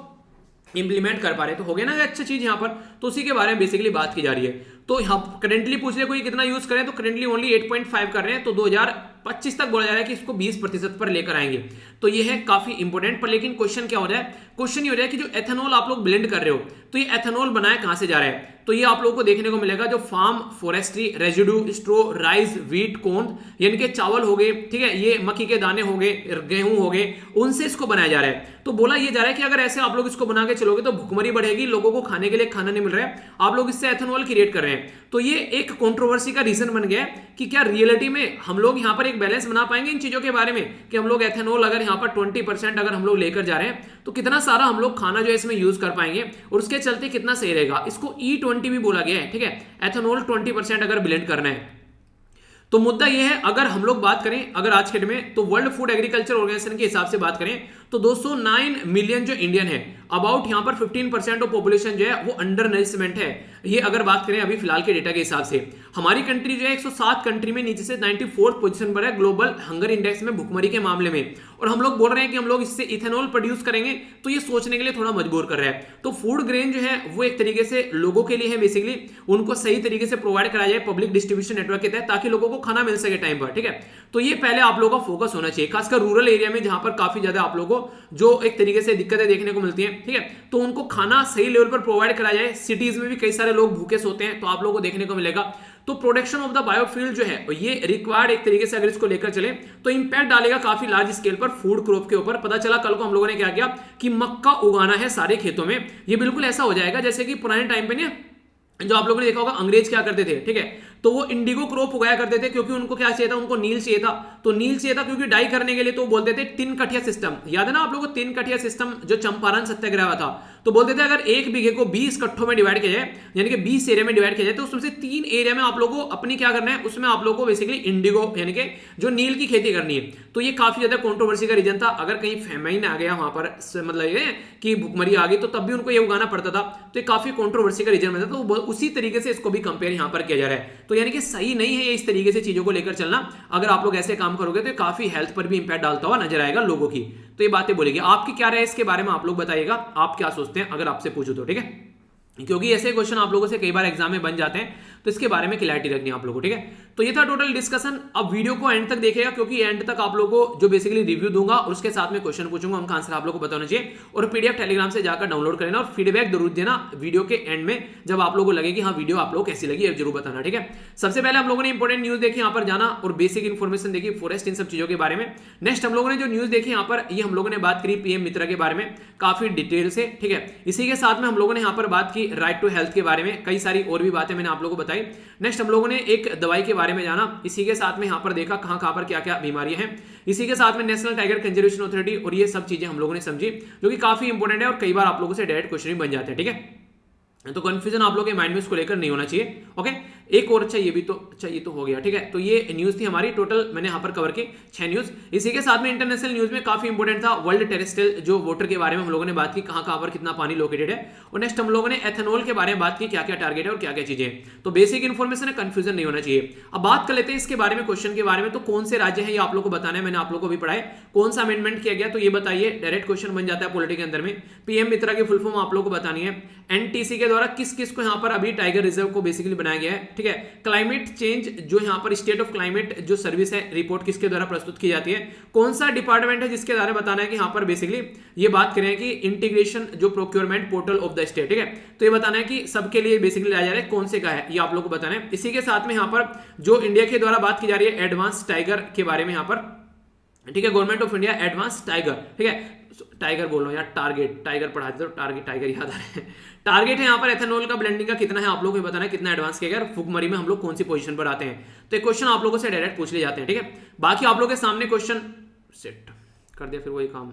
इंप्लीमेंट कर पा रहे हैं, तो हो गया ना अच्छा चीज यहाँ पर। तो उसी के बारे में बेसिकली बात की जा रही है। तो यहाँ करेंटली पूछ रहे कोई कितना यूज करें, तो करेंटली ओनली 8.5 कर रहे हैं, तो 2025 तक बोला जा रहा है कि इसको 20% पर लेकर आएंगे। तो ये है काफी इंपॉर्टेंट। पर लेकिन क्वेश्चन क्या हो रहा है, क्वेश्चन ये हो रहा है कि जो एथेनॉल आप लोग ब्लेंड कर रहे हो तो ये एथेनॉल बनाया कहां से जा रहा है। तो ये आप लोगों को देखने को मिलेगा जो farm forestry residue स्ट्रो rice wheat corn यानी कि चावल हो गए, ठीक है, ये मक्की के दाने हो गए, गेहूं हो गए, उनसे इसको बनाया जा रहा है। तो बोला ये जा रहा है कि अगर ऐसे आप लोग इसको बना के चलोगे तो भुखमरी बढ़ेगी, लोगों को खाने के लिए खाना नहीं मिल रहा है, आप लोग इससे एथेनॉल क्रिएट कर रहे हैं। रहे हैं। तो ये एक कंट्रोवर्सी का रीजन बन गया है कि क्या रियलिटी में हम लोग यहाँ पर एक बैलेंस बना पाएंगे इन चीजों के बारे में, कि हम लोग एथेनॉल अगर यहाँ पर 20% अगर हम लोग लेकर जा रहे हैं तो कितना सारा हम लोग खाना जो है इसमें यूज कर पाएंगे और उसके चलते कितना सही रहेगा। इसको E20 भी बोला गया है, ठीक है, एथेनॉल 20% अगर ब्लेंड करना है। तो मुद्दा यह है, अगर हम लोग बात करें अगर आज के डेट में, तो वर्ल्ड फूड एग्रीकल्चर ऑर्गेनाइजेशन के हिसाब से बात करें तो 209 मिलियन जो इंडियन है, अबाउट यहां पर 15% ऑफ पॉपुलेशन जो है वो अंडर नरिशमेंट है। ये अगर बात करें अभी फिलहाल के डेटा के हिसाब से, हमारी कंट्री जो है 107 कंट्री में नीचे से 94th पोजीशन पर है ग्लोबल हंगर इंडेक्स में, भुखमरी के मामले में। और हम लोग बोल रहे हैं कि हम लोग इससे इथेनॉल प्रोड्यूस करेंगे, तो ये सोचने के लिए थोड़ा मजबूर कर रहा है। तो फूड ग्रेन जो है वो एक तरीके से लोगों के लिए है, बेसिकली उनको सही तरीके से प्रोवाइड कराया जाए पब्लिक डिस्ट्रीब्यूशन नेटवर्क के तहत, ताकि लोगों को खाना मिल सके टाइम पर, ठीक है। तो ये पहले आप लोगों का फोकस होना चाहिए, खासकर रूरल एरिया में जहां पर काफी ज्यादा आप लोगों को जो एक तरीके से दिक्कतें देखने को मिलती हैं, ठीक है। तो उनको खाना सही लेवल पर प्रोवाइड कराया जाए। सिटीज में भी कई सारे लोग भूखे सोते हैं, तो आप लोगों को देखने को मिलेगा। तो प्रोडक्शन ऑफ द बायोफ्यूल जो है ये रिक्वायर्ड एक तरीके से अगर इसको लेकर चले तो इंपैक्ट डालेगा काफी लार्ज स्केल पर फूड क्रॉप के ऊपर। पता चला कल को हम लोगों ने क्या किया कि मक्का उगाना है सारे खेतों में, ये बिल्कुल ऐसा हो जाएगा जैसे कि पुराने टाइम पे ना जो आप लोगों ने देखा होगा अंग्रेज क्या करते थे, ठीक है, तो वो इंडिगो क्रॉप उगाया करते थे, क्योंकि उनको क्या चाहिए था, उनको नील चाहिए था। तो नील चाहिए था क्योंकि डाई करने के लिए, तो बोलते थे 3 कठिया सिस्टम। याद है ना आप लोगों को 3 कठिया सिस्टम जो चंपारण सत्याग्रह हुआ था, तो बोलते थे अगर 1 बीघे को 20 कट्ठों में डिवाइड किया जाए, यानी कि 20 एरिया में डिवाइड किया जाए, तो उसमें से 3 एरिया में आप लोगों को अपनी क्या करना है, उसमें आप लोगों को बेसिकली इंडिगो यानी कि जो नील की खेती करनी है। तो ये काफी ज्यादा कंट्रोवर्सी का रीजन था। अगर कहीं फेमाइन आ गया वहां पर, मतलब ये कि भुखमरी आ गई, तो तब भी उनको ये उगाना पड़ता था। तो ये काफी कंट्रोवर्सी का रीजन बनता था। तो उसी तरीके से इसको भी कंपेयर यहां पर किया जा रहा है। तो यानी कि सही नहीं है ये इस तरीके से चीजों को लेकर चलना। अगर आप लोग ऐसे काम करोगे तो काफी हेल्थ पर भी इंपैक्ट डालता हुआ नजर आएगा लोगों की। तो ये बातें बोलेगी। आपकी क्या राय है इसके बारे में, आप लोग बताइएगा, आप क्या सोचते हैं अगर आपसे पूछो तो, ठीक है, क्योंकि ऐसे क्वेश्चन आप लोगों से कई बार एग्जाम में बन जाते हैं, तो इसके बारे में क्लैरिटी रखनी है आप लोगों को, ठीक है। तो ये था टोटल डिस्कशन। अब वीडियो को एंड तक देखिएगा, क्योंकि एंड तक आप लोगों को जो बेसिकली रिव्यू दूंगा और उसके साथ में क्वेश्चन पूछूंगा, उनका आंसर आप लोगों को बताना चाहिए। और पीडीएफ टेलीग्राम से जाकर डाउनलोड करना और फीडबैक जरूर देना वीडियो के एंड में, जब आप लोगों को लगे कि हाँ वीडियो आप लोग कैसी लगी, जरूर बताना, ठीक है। सबसे पहले हम लोगों ने इंपॉर्टेंट न्यूज देखी, यहाँ पर जाना और बेसिक इन्फॉर्मेशन देखी फॉरेस्ट इन सब चीजों के बारे में। नेक्स्ट हम लोगों ने जो न्यूज देखी यहाँ पर, ये हम लोगों ने बात करी पीएम मित्रा के बारे में काफी डिटेल से, ठीक है। इसी के साथ में हम लोगों ने यहाँ पर बात की राइट टू हेल्थ के बारे में, कई सारी और भी बातें मैंने आप लोगों को बताई। नेक्स्ट हम लोगों ने एक दवाई के बारे में जाना, इसी के साथ में यहाँ पर देखा कहाँ कहाँ पर क्या क्या बीमारियां हैं। इसी के साथ में नेशनल टाइगर कंजर्वेशन अथॉरिटी, और ये सब चीजें हम लोगों ने समझी, जो कि काफी इंपॉर्टेंट है और कई बार आप लोगों से डायरेक्ट क्वेश्चन भी बन जाते हैं, ठीक है। तो कंफ्यूजन आप लोगों के माइंड में इसको लेकर नहीं होना चाहिए, ओके। एक और अच्छा, ये भी तो अच्छा, ये तो हो गया, ठीक है। तो ये न्यूज थी हमारी, टोटल मैंने यहाँ पर कवर की 6 न्यूज। इसी के साथ में इंटरनेशनल न्यूज में काफी इंपॉर्टेंट था वर्ल्ड टेरेस्ट्रियल जो वाटर के बारे में हम लोगों ने बात की, कहाँ कहाँ पर कितना पानी लोकेटेड है। और नेक्स्ट हम लोगों ने एथेनॉल के बारे में बात की, क्या क्या टारगेट है और क्या क्या चीजें हैं। तो बेसिक इन्फॉर्मेशन है, कंफ्यूजन नहीं होना चाहिए। अब बात कर लेते हैं इसके बारे में, क्वेश्चन के बारे में। तो कौन से राज्य है ये आप लोग को बताना है, मैंने आप लोग को भी पढ़ा है। कौन सा अमेंडमेंट किया गया, तो ये बताइए, डायरेक्ट क्वेश्चन बन जाता है पॉलिटी के अंदर में। पीएम मित्रा की फुल फॉर्म आप लोग को बतानी है। एनटीसी के द्वारा किस किस को यहाँ पर अभी टाइगर रिजर्व को बेसिकली बनाया गया है, ठीक है। क्लाइमेट चेंज जो यहाँ पर स्टेट ऑफ क्लाइमेट जो सर्विस है, रिपोर्ट किसके द्वारा प्रस्तुत की जाती है। कौन सा डिपार्टमेंट है जिसके द्वारा बताना है कि यहाँ पर बेसिकली ये बात करें कि इंटीग्रेशन जो procurement portal of the state, ठीक है। तो ये बताना है कि सबके लिए बेसिकली लाया जा रहा है, कौन से का है, ये आप लोग को बताना है। इसी के साथ में यहाँ पर जो इंडिया के द्वारा बात की जा रही है एडवांस टाइगर के बारे में यहाँ पर, ठीक है, government of India advance tiger, ठीक है, टाइगर बोल रहा हूँ यार, टारगेट, टाइगर पढ़ा देते तो टारगेट टाइगर याद आ रहा है। टारगेट है यहाँ पर एथेनॉल का ब्लेंडिंग का कितना है, आप लोगों को बताना है कितना एडवांस किया गया, भुखमरी में हम लोग कौन सी पोजीशन पर आते हैं। तो एक क्वेश्चन आप लोगों से डायरेक्ट पूछ ले जाते हैं, ठीक है। बाकी आप लोगों के सामने क्वेश्चन सेट कर दिया, फिर वही काम,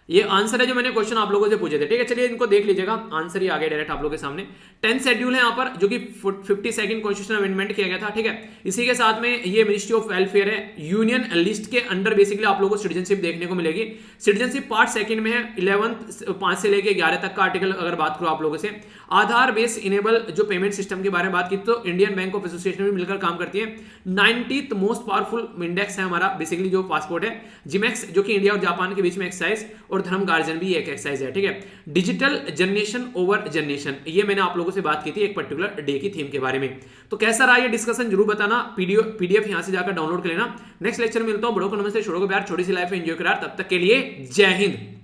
ये आंसर है जो मैंने क्वेश्चन आप लोगों से पूछे थे, ठीक है। चलिए इनको देख लीजिएगा, आंसर ही आ गया डायरेक्ट आप लोगों के सामने। 10 शेड्यूल है यहाँ पर, जो कि 52nd कॉन्स्टिट्यूशनल अमेंडमेंट किया गया था, ठीक है। इसी के साथ में ये मिनिस्ट्री ऑफ वेलफेयर है, यूनियन लिस्ट के अंडर बेसिकली आप लोगों को सिटीजनशिप देखने को मिलेगी। सिटीजनशिप पार्ट 2 में है, 11th 5 से लेके 11 तक का आर्टिकल अगर बात करो आप लोगों से। आधार बेस इनेबल जो पेमेंट सिस्टम के बारे में बात की, तो इंडियन बैंक ऑफ एसोसिएशन में मिलकर काम करती है। 90th मोस्ट पावरफुल इंडेक्स है हमारा बेसिकली जो पासपोर्ट है, जिमेक्स जो कि इंडिया और जापान के बीच में एक्सरसाइज, और धर्म गार्जन भी एक एक्सरसाइज है, ठीक है। डिजिटल जनरेशन ओवर जनरेशन, ये मैंने आप लोगों से बात की थी एक पर्टिकुलर डे की थीम के बारे में। तो कैसा रहा ये डिस्कशन जरूर बताना, पीडीएफ यहां से जाकर डाउनलोड कर लेना। नेक्स्ट लेक्चर में मिलता हूं, बड़ों को नमस्ते, छोटों को प्यार, छोटी सी लाइफ एंजॉय करा। तब तक के लिए जय हिंद।